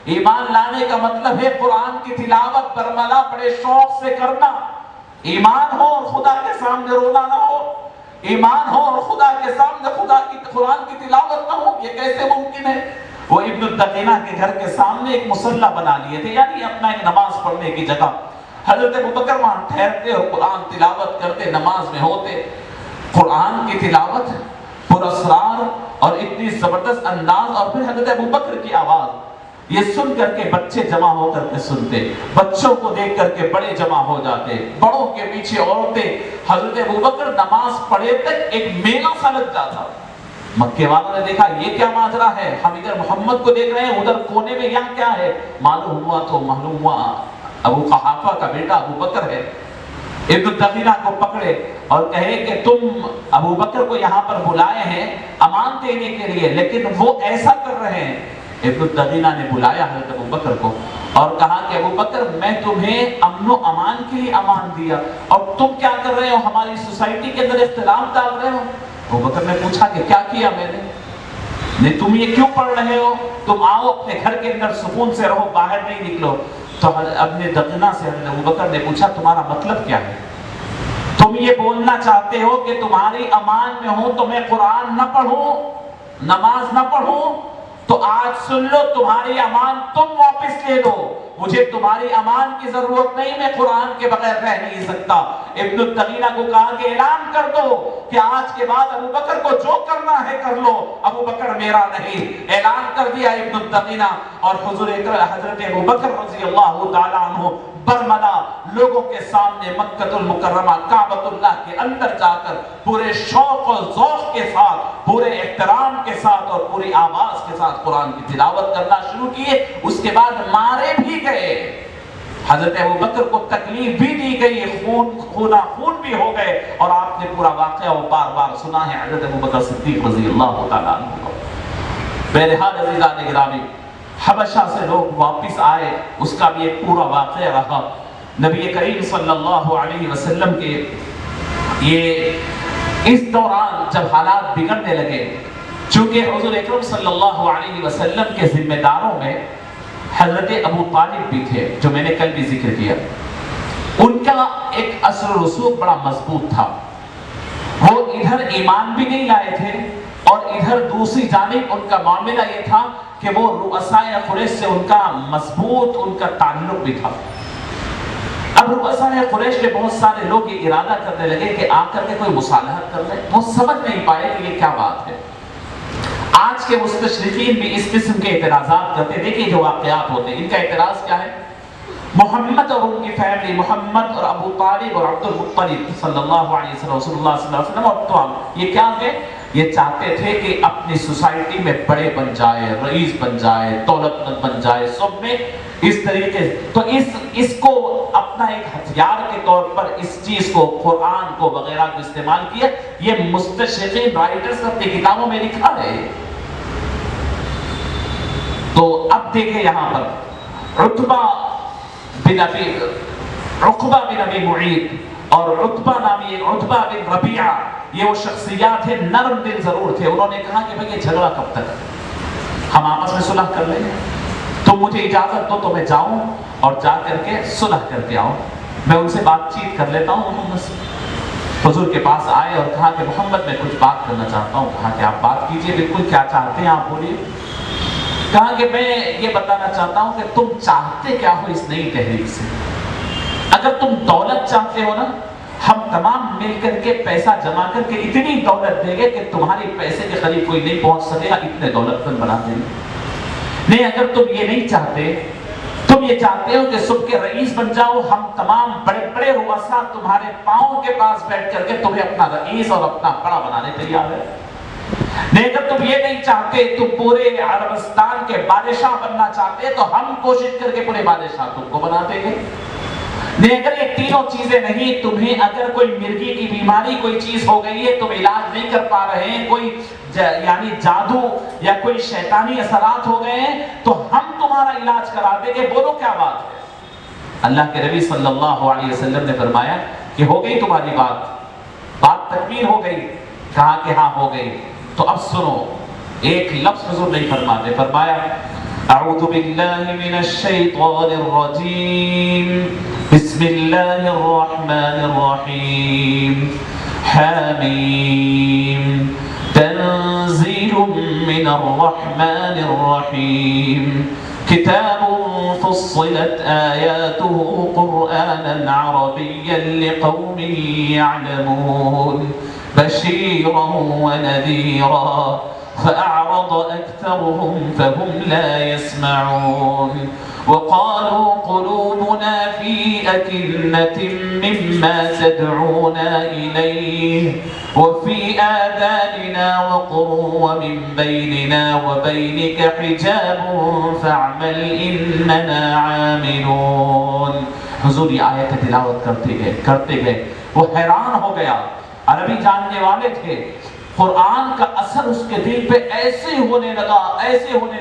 ایمان لانے کا مطلب ہے قرآن کی تلاوت برملا بڑے شوق سے کرنا۔ ایمان ہو اور خدا کے سامنے رونا نہ ہو، ایمان ہو اور خدا کے سامنے قرآن کی تلاوت نہ ہو، یہ کیسے ممکن ہے؟ وہ ابن الدغینہ کے گھر کے سامنے ایک مصلی بنا لیے تھے، یعنی اپنا ایک نماز پڑھنے کی جگہ۔ حضرت ابوبکر وہاں ٹھہرتے اور قرآن تلاوت کرتے، نماز میں ہوتے۔ قرآن کی تلاوت پر اسرار اور اتنی زبردست انداز، اور پھر حضرت ابوبکر کی آواز، یہ سن کر کے بچے جمع ہو کر کے سنتے، بچوں کو دیکھ کر کے بڑے جمع ہو جاتے، بڑوں کے پیچھے عورتیں۔ حضرت ابوبکر نماز پڑھے تک ایک میلہ سا لگ جاتا۔ مکے والوں نے دیکھا یہ کیا ماجرا ہے، ہم ادھر محمد کو دیکھ رہے ہیں، ادھر کونے میں یہاں کیا ہے؟ معلوم ہوا ابو قحافہ کا بیٹا ابو بکر ہے۔ ابن الدغینہ کو پکڑے اور کہے کہ تم ابو بکر کو یہاں پر بلائے ہیں امان دینے کے لیے، لیکن وہ ایسا کر رہے ہیں۔ ابن الدغینہ نے بلایا حضرت ابو بکر کو اور کہا کہ ابو بکر میں تمہیں امن و امان کے لیے امان دیا، اور تم کیا کر رہے ہو؟ ہماری سوسائٹی کے اندر اختلاف ڈال رہے ہو۔ ابو بکر نے پوچھا کہ کیا کیا میں نے؟ تم یہ کیوں پڑھ رہے ہو؟ تم آؤ اپنے گھر کے اندر سکون سے رہو، باہر نہیں نکلو۔ تو ابن دغینہ سے حضرت ابو بکر نے پوچھا تمہارا مطلب کیا ہے؟ تم یہ بولنا چاہتے ہو کہ تمہاری امان میں ہوں تو میں قرآن نہ پڑھوں، نماز نہ پڑھوں؟ تو آج سن لو، تمہاری امان تم واپس لے دو، مجھے تمہاری امان کی ضرورت نہیں، میں قرآن کے بغیر رہ نہیں سکتا۔ ابن الدغینہ کو کہا کہ اعلان کر دو کہ آج کے بعد ابو بکر کو جو کرنا ہے کر لو، ابو بکر میرا نہیں۔ اعلان کر دیا ابن الدغینہ، اور حضرت ابو بکر رضی اللہ تعالیٰ عنہ برملا لوگوں کے سامنے مکہ المکرمہ کعبۃ اللہ کے اندر جا کر پورے شوق و ذوق کے کے ساتھ، پورے احترام کے ساتھ اور پوری آواز کے ساتھ قرآن کی تلاوت کرنا شروع کیے۔ اس کے بعد مارے بھی گئے، حضرت ابوبکر کو تکلیف بھی دی گئی، خون بھی ہو گئے، اور آپ نے پورا واقعہ وہ بار بار سنا ہے حضرت ابوبکر صدیق رضی اللہ تعالیٰ عنہ کو۔ بہرحال عزیزان گرامی، حبشہ سے لوگ واپس آئے، اس کا بھی ایک پورا واقعہ رہا۔ نبی کریم صلی اللہ علیہ وسلم کے یہ اس دوران جب حالات بگڑنے لگے، چونکہ حضور اکرم صلی اللہ علیہ وسلم کے ذمہ داروں میں حضرت ابو طالب بھی تھے، جو میں نے کل بھی ذکر کیا۔ ان کا ایک اثر و رسوخ بڑا مضبوط تھا، وہ ادھر ایمان بھی نہیں لائے تھے، اور ادھر دوسری جانب ان کا معاملہ یہ تھا کہ وہ رؤسائے قریش سے ان کا مضبوط ان کا تعلق بھی تھا۔ اب رؤسائے قریش کے بہت سارے لوگ یہ ارادہ کرنے لگے کہ آ کر کے کوئی مصالحت کر لیں، وہ سمجھ نہیں پائے کہ یہ کیا بات ہے۔ آج کے مستشرقین بھی اس قسم کے اعتراضات کرتے، دیکھیں جو واقعات ہوتے ہیں، ان کا اعتراض کیا ہے؟ محمد اور ان کی فیملی، محمد اور ابو طالب اور عبد المطلب صلی اللہ علیہ وسلم، رسول اللہ صلی اللہ علیہ وسلم اور توام، یہ کیا ہے؟ یہ چاہتے تھے کہ اپنی سوسائٹی میں بڑے بن جائے، رئیس بن جائے، دولت مند بن جائے، سب میں اس طریقے سے۔ تو اس کو اپنا ایک ہتھیار کے طور پر اس چیز کو، قرآن کو وغیرہ کو استعمال کیا۔ یہ مستشرقین رائٹرز اپنی کتابوں میں لکھا ہے۔ تو اب دیکھیں یہاں پر عقبہ بن ابی معیط اور عتبہ بن ربیعہ، یہ وہ شخصیات ہیں، نرم دل ضرور تھے۔ انہوں نے کہا کہ بھئی یہ جھگڑا کب تک، ہم آپس میں صلح کر لیں، تم مجھے اجازت دو تو میں جاؤں اور جا کر کے صلح کر کے آؤں، میں ان سے بات چیت کر لیتا ہوں محمد سے۔ حضور کے پاس آئے اور کہا کہ محمد میں کچھ بات کرنا چاہتا ہوں۔ کہا کہ آپ بات کیجئے، بالکل کیا چاہتے ہیں آپ بولیے۔ کہا کہ میں یہ بتانا چاہتا ہوں کہ تم چاہتے کیا ہو اس نئی تحریک سے؟ اگر تم دولت چاہتے ہو نا، ہم تمام مل کر کے پیسہ جمع کر کے اتنی دولت دیں گے کہ تمہاری پیسے کے قریب کوئی نہیں پہنچ سکے گا، اتنے دولت مند بنا دیں گے۔ نہیں، اگر تم یہ نہیں چاہتے، تم یہ چاہتے ہو کہ سب کے رئیس بن جاؤ، ہم تمام بڑے بڑے رؤساء تمہارے پاؤں کے پاس بیٹھ کر کے تمہیں اپنا رئیس اور اپنا بڑا بنانے تیار ہے۔ نہیں، اگر تم یہ نہیں چاہتے، تم پورے عربستان کے بادشاہ بننا چاہتے، تو ہم کوشش کر کے پورے بادشاہ تم کو بنا دیں گے۔ نہیں، اگر یہ تینوں چیزیں نہیں، تمہیں اگر کوئی مرگی کی بیماری کوئی چیز ہو گئی ہے، تم علاج نہیں کر پا رہے ہیں، کوئی یعنی جادو یا کوئی شیطانی اثرات ہو گئے ہیں، تو ہم تمہارا علاج کرا دیں گے، بولو کیا بات ہے؟ اللہ کے نبی صلی اللہ علیہ وسلم نے فرمایا کہ ہو گئی تمہاری بات تکمیل ہو گئی؟ کہا کہ ہاں ہو گئی۔ تو اب سنو، ایک لفظ حضور نہیں فرماتے، فرمایا اعوذ باللہ من الشیطان الرجیم، بسم اللہ الرحمن الرحیم، حامیم تنزیل من الرحمن الرحیم، کتاب فصلت آیاته قرآنا عربیا لقوم یعلمون بشیرا ونذیرا فأعرض أكثرهم فهم لا يسمعون وقالوا قلوبنا في أكنة مما تدعونا إليه وفي آذاننا وقر ومن بيننا وبينك حجاب فاعمل إننا عاملون۔ حضور یہ آیت تلاوت کرتے گئے، وہ حیران ہو گیا، عربی جاننے والے تھے، قرآن کا اثر اس کے دل پہ ایسے ہونے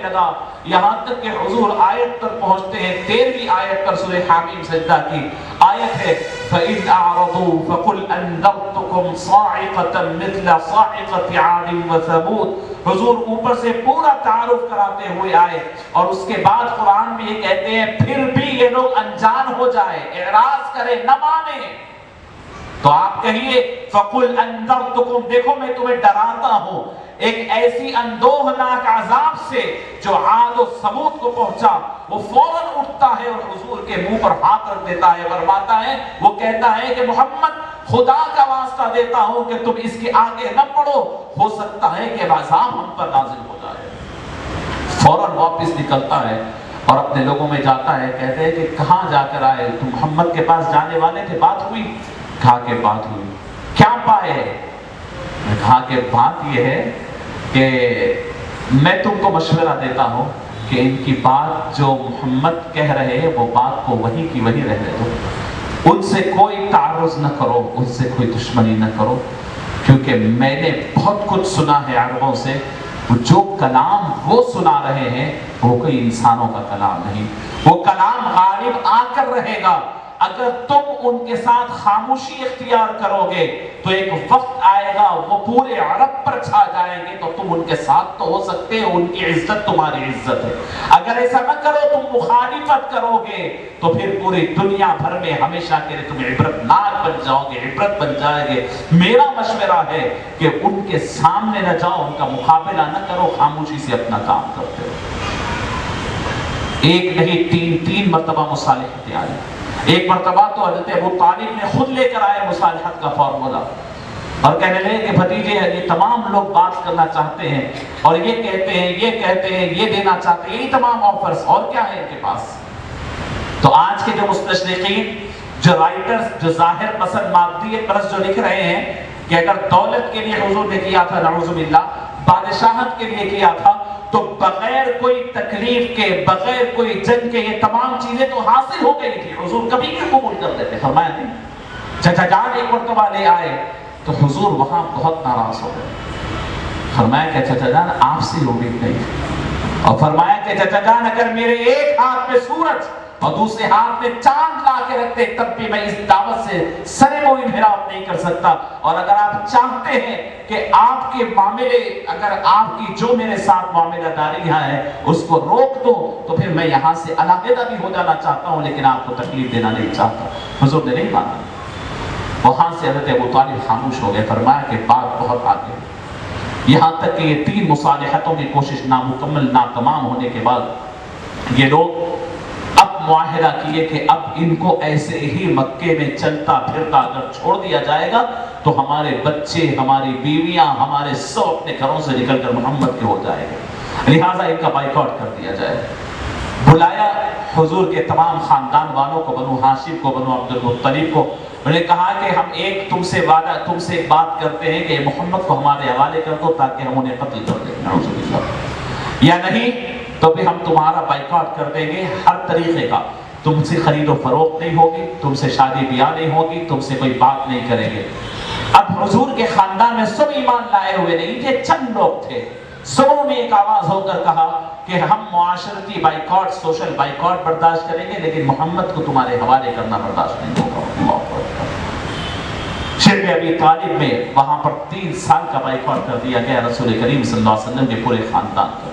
لگا، یہاں تک کہ حضور آیت تک پہنچتے ہیں۔ 13ویں آیت پر سورہ حامیم سجدہ کی آیت ہے، فَإِذْ أَعْرَضُوا فَقُلْ أَنذَرْتُكُمْ صَاعِقَةً مِثْلَ صَاعِقَةِ عَادٍ وَثَمُودَ۔ حضور اوپر سے پورا تعارف کراتے ہوئے آئے، اور اس کے بعد قرآن میں یہ کہتے ہیں پھر بھی یہ لوگ انجان ہو جائے، اعراض کرے، نہ مانے، تو آپ کہیے فَقُلْ أَنذَرْتُكُمْ، دیکھو میں تمہیں ڈراتا ہوں ایک ایسی اندوہناک عذاب سے جو عاد و ثمود کو پہنچا۔ وہ فوراً اٹھتا ہے اور حضور کے منہ پر ہاتھ رکھ دیتا ہے، فرماتا ہے، وہ کہتا ہے کہ محمد خدا کا واسطہ دیتا ہوں کہ تم اس کے آگے نہ پڑھو، ہو سکتا ہے کہ عذاب ہم پر نازل ہو جائے۔ فوراً واپس نکلتا ہے اور اپنے لوگوں میں جاتا ہے، کہتے ہیں کہ کہاں جا کر آئے، تم محمد کے پاس جانے والے تھے، بات ہوئی؟ کہا کہ بات ہوئی۔ کیا پائے؟ میں نے کہا کہ بات یہ ہے کہ میں تم کو مشورہ دیتا ہوں کہ ان کی بات جو محمد کہہ رہے ہیں وہ بات کو وہی کی وہی رہنے دو، ان سے کوئی تعرض نہ کرو، ان سے کوئی دشمنی نہ کرو، کیونکہ میں نے بہت کچھ سنا ہے عربوں سے، جو کلام وہ سنا رہے ہیں وہ کوئی انسانوں کا کلام نہیں، وہ کلام غالب آ کر رہے گا۔ اگر تم ان کے ساتھ خاموشی اختیار کرو گے تو ایک وقت آئے گا وہ پورے عرب پر چھا جائیں گے، تو تم ان کے ساتھ تو ہو سکتے ہیں، ان کی عزت تمہاری عزت ہے۔ اگر ایسا نہ کرو، تم مخالفت کرو گے تو پھر پوری دنیا بھر میں ہمیشہ کے لیے تم عبرت ناک بن جاؤ گے، عبرت بن جائے گے۔ میرا مشورہ ہے کہ ان کے سامنے نہ جاؤ، ان کا مقابلہ نہ کرو، خاموشی سے اپنا کام کرتے ہو۔ ایک نہیں تین مرتبہ مصالحت آئی۔ ایک مرتبہ تو حضرت ابو طالب نے خود لے کر آئے مصالحت کا فارمولا اور کہنے لگے کہ بھتیجے یہ تمام لوگ بات کرنا چاہتے ہیں اور یہ کہتے ہیں، یہ کہتے ہیں، یہ دینا چاہتے ہیں، یہی تمام آفرز، اور کیا ہے ان کے پاس؟ تو آج کے جو مستشرقین، جو رائٹرز، جو ظاہر پسند مادیت پرست جو لکھ رہے ہیں کہ اگر دولت کے لیے حضور نے کیا تھا، نعوذ باللہ، بادشاہت کے لیے کیا تھا، تو بغیر کوئی تکلیف کے، بغیر کوئی جنگ کے یہ تمام چیزیں تو حاصل ہو گئی تھی، حضور کبھی بھی قبول کر دیتے۔ فرمایا نہیں، چچا جان ایک مرتبہ لے آئے تو حضور وہاں بہت ناراض ہو گئے۔ فرمایا کہ چچا جان آپ سے امید نہیں تھی، اور فرمایا کہ چچا جان اگر میرے ایک ہاتھ میں سورج اور دوسرے ہاتھ میں چاند لا کے رکھتے تب بھی میں اس دعوت سے سرے موئی انحراف نہیں کر سکتا، اور اگر آپ چاہتے ہیں کہ آپ کے معاملے، اگر آپ کی جو میرے ساتھ معاملہ داریاں ہیں اس کو روک دو تو پھر میں یہاں سے علیحدہ بھی ہو جانا چاہتا ہوں، لیکن آپ کو تکلیف دینا نہیں چاہتا۔ حضور نے نہیں مانا۔ وہاں سے حضرت ابو طالب خاموش ہو گئے۔ فرمایا کہ بات بہت آگے، یہاں تک کہ یہ 3 مصالحتوں کی کوشش نامکمل، ناتمام ہونے کے بعد یہ لوگ اب معاہدہ کیے کہ اب ان کو ایسے ہی مکے میں چلتا پھرتا اگر چھوڑ دیا جائے گا تو ہمارے بچے، ہماری بیویاں، ہمارے سب اپنے گھروں سے نکل کر محمد کے ہو جائے گے، لہٰذا ان کا بائیکاٹ کر دیا جائے۔ بلایا حضور کے تمام خاندان والوں کو، بنو ہاشم کو، بنو عبد المطلب کو، انہوں نے کہا کہ ہم ایک تم سے ایک بات کرتے ہیں کہ محمد کو ہمارے حوالے کر دو تاکہ ہم انہیں قتل کر دیں، نعوذ باللہ، یا نہیں تو بھی ہم تمہارا بائیکاٹ کر دیں گے ہر طریقے کا، تم سے خرید و فروخت نہیں ہوگی، تم سے شادی بیاہ نہیں ہوگی، تم سے کوئی بات نہیں کریں گے۔ اب حضور کے خاندان میں سب ایمان لائے ہوئے نہیں تھے، چند لوگ تھے، سبوں میں ایک آواز ہو کر کہا کہ ہم معاشرتی بائیکاٹ، سوشل بائیکاٹ برداشت کریں گے لیکن محمد کو تمہارے حوالے کرنا برداشت نہیں ہوگا۔ شرب ابی طالب میں وہاں پر 3 سال کا بائیکاٹ کر دیا گیا رسول کریم صلی اللہ علیہ وسلم کے پورے خاندان کو۔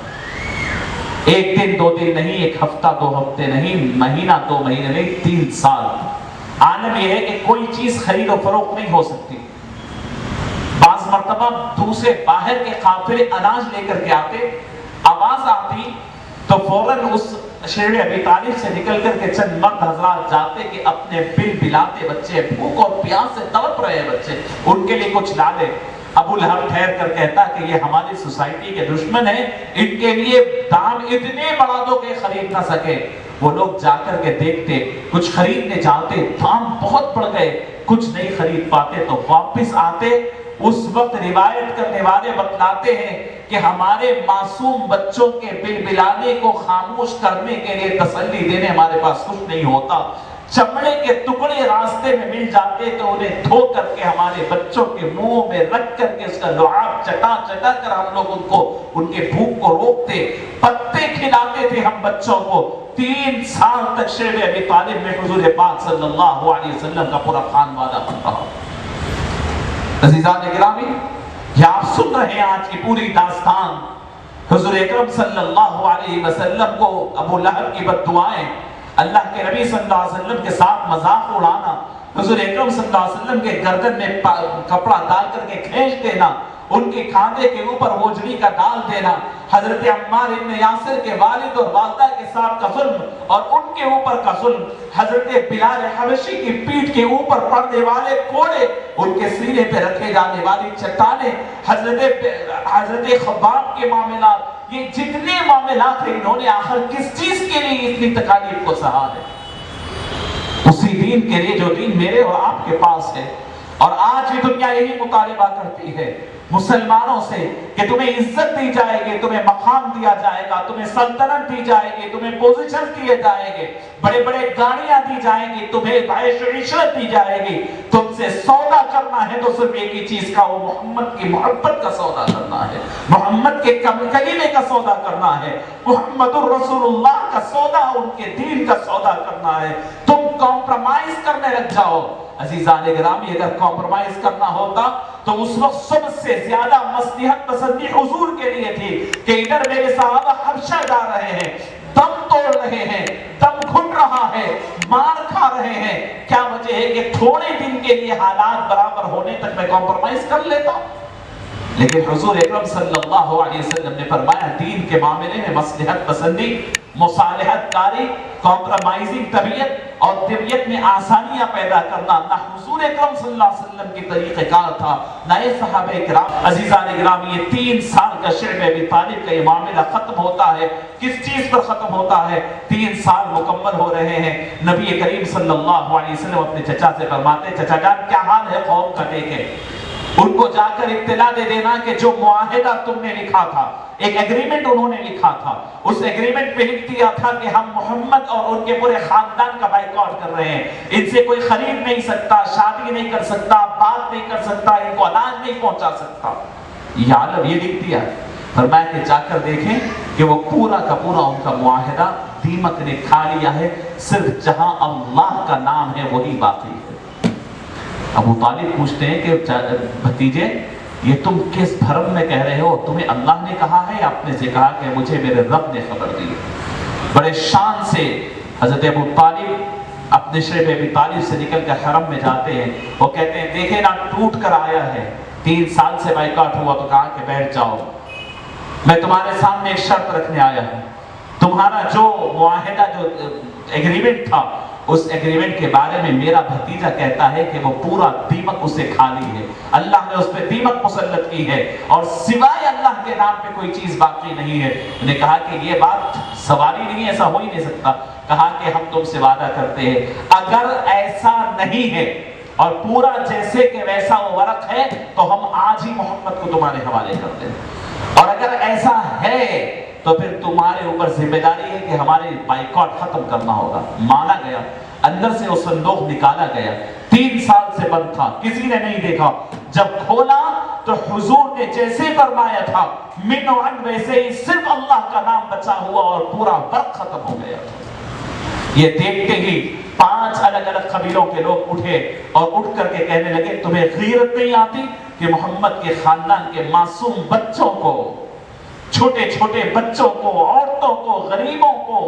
ایک دن 2 دن نہیں، ایک ہفتہ 2 ہفتے نہیں، مہینہ 2 مہینے نہیں، 3 سال۔ عالم یہ ہے کہ کوئی چیز خرید و فروخت نہیں ہو سکتی۔ بعض مرتبہ دوسرے باہر کے قافلے اناج لے کر کے آتے، آواز آتی تو فوراً اس شرب ابی طالب سے نکل کر کے چند مرد حضرات جاتے کہ اپنے بل بلاتے بچے، بھوک اور پیاس سے تڑپ رہے بچے، ان کے لیے کچھ لا دے۔ ابو لہب ٹھہر کر کہتا کہ یہ ہماری سوسائٹی کے دشمن ہیں، ان کے لیے دام اتنے بڑھا دو کہ خرید نہ سکے۔ وہ لوگ جا کر کے دیکھتے، کچھ خریدنے جاتے، دام بہت بڑھ گئے، کچھ نہیں خرید پاتے تو واپس آتے۔ اس وقت روایت کرنے والے بتلاتے ہیں کہ ہمارے معصوم بچوں کے بلبلانے کو خاموش کرنے کے لیے تسلی دینے ہمارے پاس کچھ نہیں ہوتا، چمڑے کے ٹکڑے راستے میں مل جاتے تو انہیں دھو کر کے ہمارے بچوں کے منہ میں رکھ کر کے اس کا لعاب چٹا چٹا کر ہم لوگ ان کے بھوک کو روکتے، پتے کھلاتے تھے ہم بچوں کو۔ 3 سال تک شرب ابی طالب میں حضور پاک صلی اللہ علیہ وسلم کا پورا خانوادہ بن رہا۔ عزیزان گرامی، یہ آپ سن رہے ہیں آج کی پوری داستان۔ حضور اکرم صلی اللہ علیہ وسلم کو ابو لہب کی بد دعائیں، اللہ کے نبی صلی اللہ علیہ وسلم کے ساتھ مذاق اڑانا، حضور اکرم صلی اللہ علیہ وسلم کے گردن میں کپڑا ڈال کر کے کھینچ دینا، ان کے کھانے کے اوپر ہوجری کا ڈال دینا، حضرت عمار ابن یاسر کے والد اور والدہ کے ساتھ کا ظلم اور ان کے اوپر کا ظلم، حضرت بلال حبشی کی پیٹھ کے اوپر پڑنے والے کوڑے، ان کے سینے پہ رکھے جانے والی چٹانیں، حضرت خباب کے معاملات، یہ جتنے معاملات ہیں انہوں نے آخر کس چیز کے لیے اتنی تکالیف کو سہا ہے؟ اسی دین کے لیے جو دین میرے اور آپ کے پاس ہے، اور آج بھی دنیا یہی مطالبہ کرتی ہے۔ مسلمانوں سے کہ تمہیں عزت دی جائے گی, تمہیں مقام دیا جائے گا, تمہیں سلطنت دی جائے گی, تمہیں پوزیشن دیے جائیں گے, بڑے بڑے گاڑیاں دی جائیں گی, تمہیں عیش و عشرت دی جائے گی. تم سے سودا کرنا ہے تو صرف ایک ہی چیز کا, وہ محمد کی محبت کا سودا کرنا ہے, محمد کے کلمے کا سودا کرنا ہے, محمد الرسول اللہ کا سودا, ان کے دین کا سودا کرنا ہے. تم کمپرومائز کرنے لگ جاؤ. عزیزان گرامی, اگر کمپرومائز کرنا ہوتا تو اس وقت سب سے زیادہ مصلحت پسندی حضور کے لیے تھی کہ ادھر میرے صحابہ حبشہ جا رہے ہیں, دم توڑ رہے ہیں, دم گھٹ رہا ہے, مار کھا رہے ہیں, کیا وجہ ہے کہ تھوڑے دن کے لیے حالات برابر ہونے تک میں کمپرومائز کر لیتا. لیکن حضور اکرم صلی اللہ علیہ وسلم نے فرمایا دین کے معاملے میں مصلحت پسندی, مصالحت کاری, کمپرومائزنگ طبیعت اور طبیعت میں آسانیاں پیدا کرنا نہ حضور اکرم صلی اللہ علیہ وسلم کی طریقہ کار تھا, نہ صحابہ کرام. عزیزان گرامی, یہ 3 سال کا شعب ابی طالب کا یہ معاملہ ختم ہوتا ہے. کس چیز پر ختم ہوتا ہے؟ 3 سال مکمل ہو رہے ہیں. نبی کریم صلی اللہ علیہ وسلم اپنے چچا سے فرماتے, چچا جان کیا حال ہے قوم کا, دیکھیں ان کو جا کر اطلاع دے دینا کہ جو معاہدہ تم نے لکھا تھا, ایک ایگریمنٹ انہوں نے لکھا تھا, اس ایگریمنٹ میں لکھ دیا تھا کہ ہم محمد اور ان کے پورے خاندان کا بائیکاٹ کر رہے ہیں, ان سے کوئی خرید نہیں سکتا, شادی نہیں کر سکتا, بات نہیں کر سکتا, ان کو اناج نہیں پہنچا سکتا. یہ عالم یہ لکھ دیا. فرمایا کہ جا کر دیکھیں کہ وہ پورا کا پورا ان کا معاہدہ دیمک نے کھا لیا ہے, صرف جہاں اللہ کا نام ہے وہی باقی ہے. ابو طالب پوچھتے ہیں کہ بھتیجے یہ تم کس بھرم میں کہہ رہے ہو, تمہیں اللہ نے کہا ہے یا اپنے سے کہا کہ مجھے میرے رب نے خبر دی؟ بڑے شان سے حضرت ابو طالب اپنے شعب ابی طالب سے نکل کر حرم میں جاتے ہیں. وہ کہتے ہیں دیکھیں نا ٹوٹ کر آیا ہے, 3 سال سے بائیکاٹ ہوا, تو کہا کہ بیٹھ جاؤ, میں تمہارے سامنے ایک شرط رکھنے آیا ہوں. تمہارا جو معاہدہ, جو ایگریمنٹ تھا, اس ایگریمنٹ کے بارے میں میرا بھتیجا کہتا ہے کہ وہ پورا دیمک اسے کھالی ہے, اللہ نے اس پہ دیمک مسلط کی ہے, اور سوائے اللہ کے نام پہ کوئی چیز باقی نہیں ہے. انہوں نے کہا کہ یہ بات سوال ہی نہیں ہے, ایسا ہو ہی نہیں سکتا. کہا کہ ہم تم سے وعدہ کرتے ہیں اگر ایسا نہیں ہے اور پورا جیسے کہ ویسا وہ ورق ہے تو ہم آج ہی محمد کو تمہارے حوالے کرتے ہیں, اور اگر ایسا ہے تو پھر تمہارے اوپر ذمہ داری ہے کہ ہمارے بائیکاٹ ختم کرنا ہوگا. مانا گیا. اندر سے وہ صندوق نکالا گیا, 3 سال سے بند تھا, کسی نے نہیں دیکھا. جب کھولا تو حضور نے جیسے فرمایا تھا من و عن ویسے ہی صرف اللہ کا نام بچا ہوا اور پورا ورق ختم ہو گیا. یہ دیکھتے ہی 5 الگ الگ قبیلوں کے لوگ اٹھے اور اٹھ کر کے کہنے لگے تمہیں غیرت نہیں آتی کہ محمد کے خاندان کے معصوم بچوں کو, چھوٹے چھوٹے بچوں کو, عورتوں کو, غریبوں کو,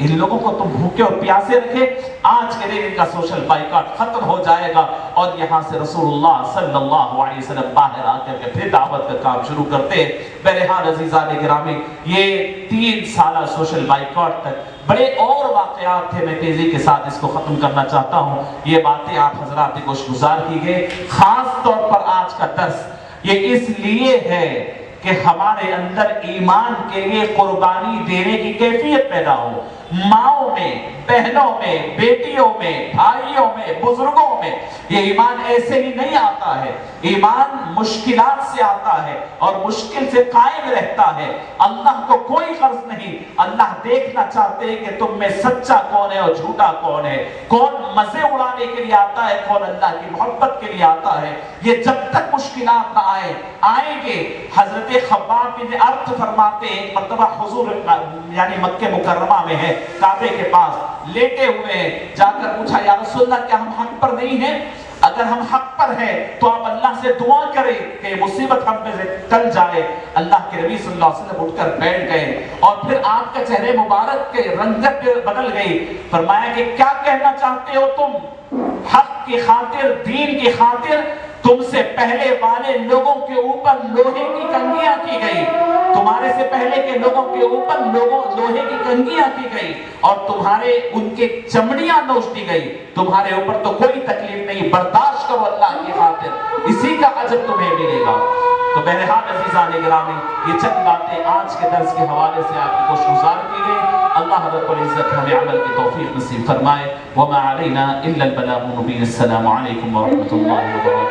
ان لوگوں کو تم بھوکے اور پیاسے رکھے. آج کے دن ان کا سوشل بائیکاٹ ختم ہو جائے گا, اور یہاں سے رسول اللہ صلی اللہ علیہ وسلم باہر آ کر کے پھر دعوت کا کام شروع کرتے ہیں. بہرحال عزیزان گرامی, یہ 3 سالہ سوشل بائیکاٹ تک بڑے اور واقعات تھے. میں تیزی کے ساتھ اس کو ختم کرنا چاہتا ہوں. یہ باتیں آپ حضرات کی گوش گزار کی گئے. خاص طور پر آج کا درس یہ اس لیے ہے کہ ہمارے اندر ایمان کے لیے قربانی دینے کی کیفیت پیدا ہو. ماؤں میں, بہنوں میں, بیٹیوں میں, بھائیوں میں, بزرگوں میں یہ ایمان ایسے ہی نہیں آتا ہے. ایمان مشکلات سے آتا ہے اور مشکل سے قائم رہتا ہے. اللہ کو کوئی غرض نہیں, اللہ دیکھنا چاہتے ہیں کہ تم میں سچا کون ہے اور جھوٹا کون ہے, کون مزے اڑانے کے لیے آتا ہے, کون اللہ کی محبت کے لیے آتا ہے. یہ جب تک مشکلات نہ آئیں گے. حضرت خباب بن ارت فرماتے ہیں, ایک مرتبہ حضور یعنی مکہ مکرمہ میں ہے, کعبے کے پاس لیٹے ہوئے ہیں, جا کر پوچھا یا رسول اللہ کیا ہم حق پر نہیں ہیں؟ اگر ہم حق پر ہیں تو آپ اللہ سے دعا کریں کہ مصیبت ہم پہ سے ٹل جائے. اللہ کے نبی صلی اللہ علیہ وسلم اٹھ کر بیٹھ گئے اور پھر آپ کے چہرے مبارک کے رنگت بدل گئی. فرمایا کہ کیا کہنا چاہتے ہو تم؟ حق کی خاطر, دین کی خاطر تم سے پہلے والے لوگوں کے اوپر لوہے کی کنگیاں کی گئی, تمہارے سے پہلے کے لوگوں کے اوپر لوہے کی کنگیاں کی گئی اور تمہارے ان کے چمڑیاں نوچ دی گئی. تمہارے اوپر تو کوئی تکلیف نہیں, برداشت کرو اللہ کی خاطر, اسی کا اجر تمہیں ملے گا. تو بہرحال عزیزان گرامی, یہ چند باتیں آج کے درس کے حوالے سے آپ کی گوش گزار کی گئی. اللہ رب العزت ہمیں عمل کی توفیق نصیب فرمائے. وما علینا الا البلاغ المبین. السلام علیکم ورحمۃ اللہ وبرکاتہ.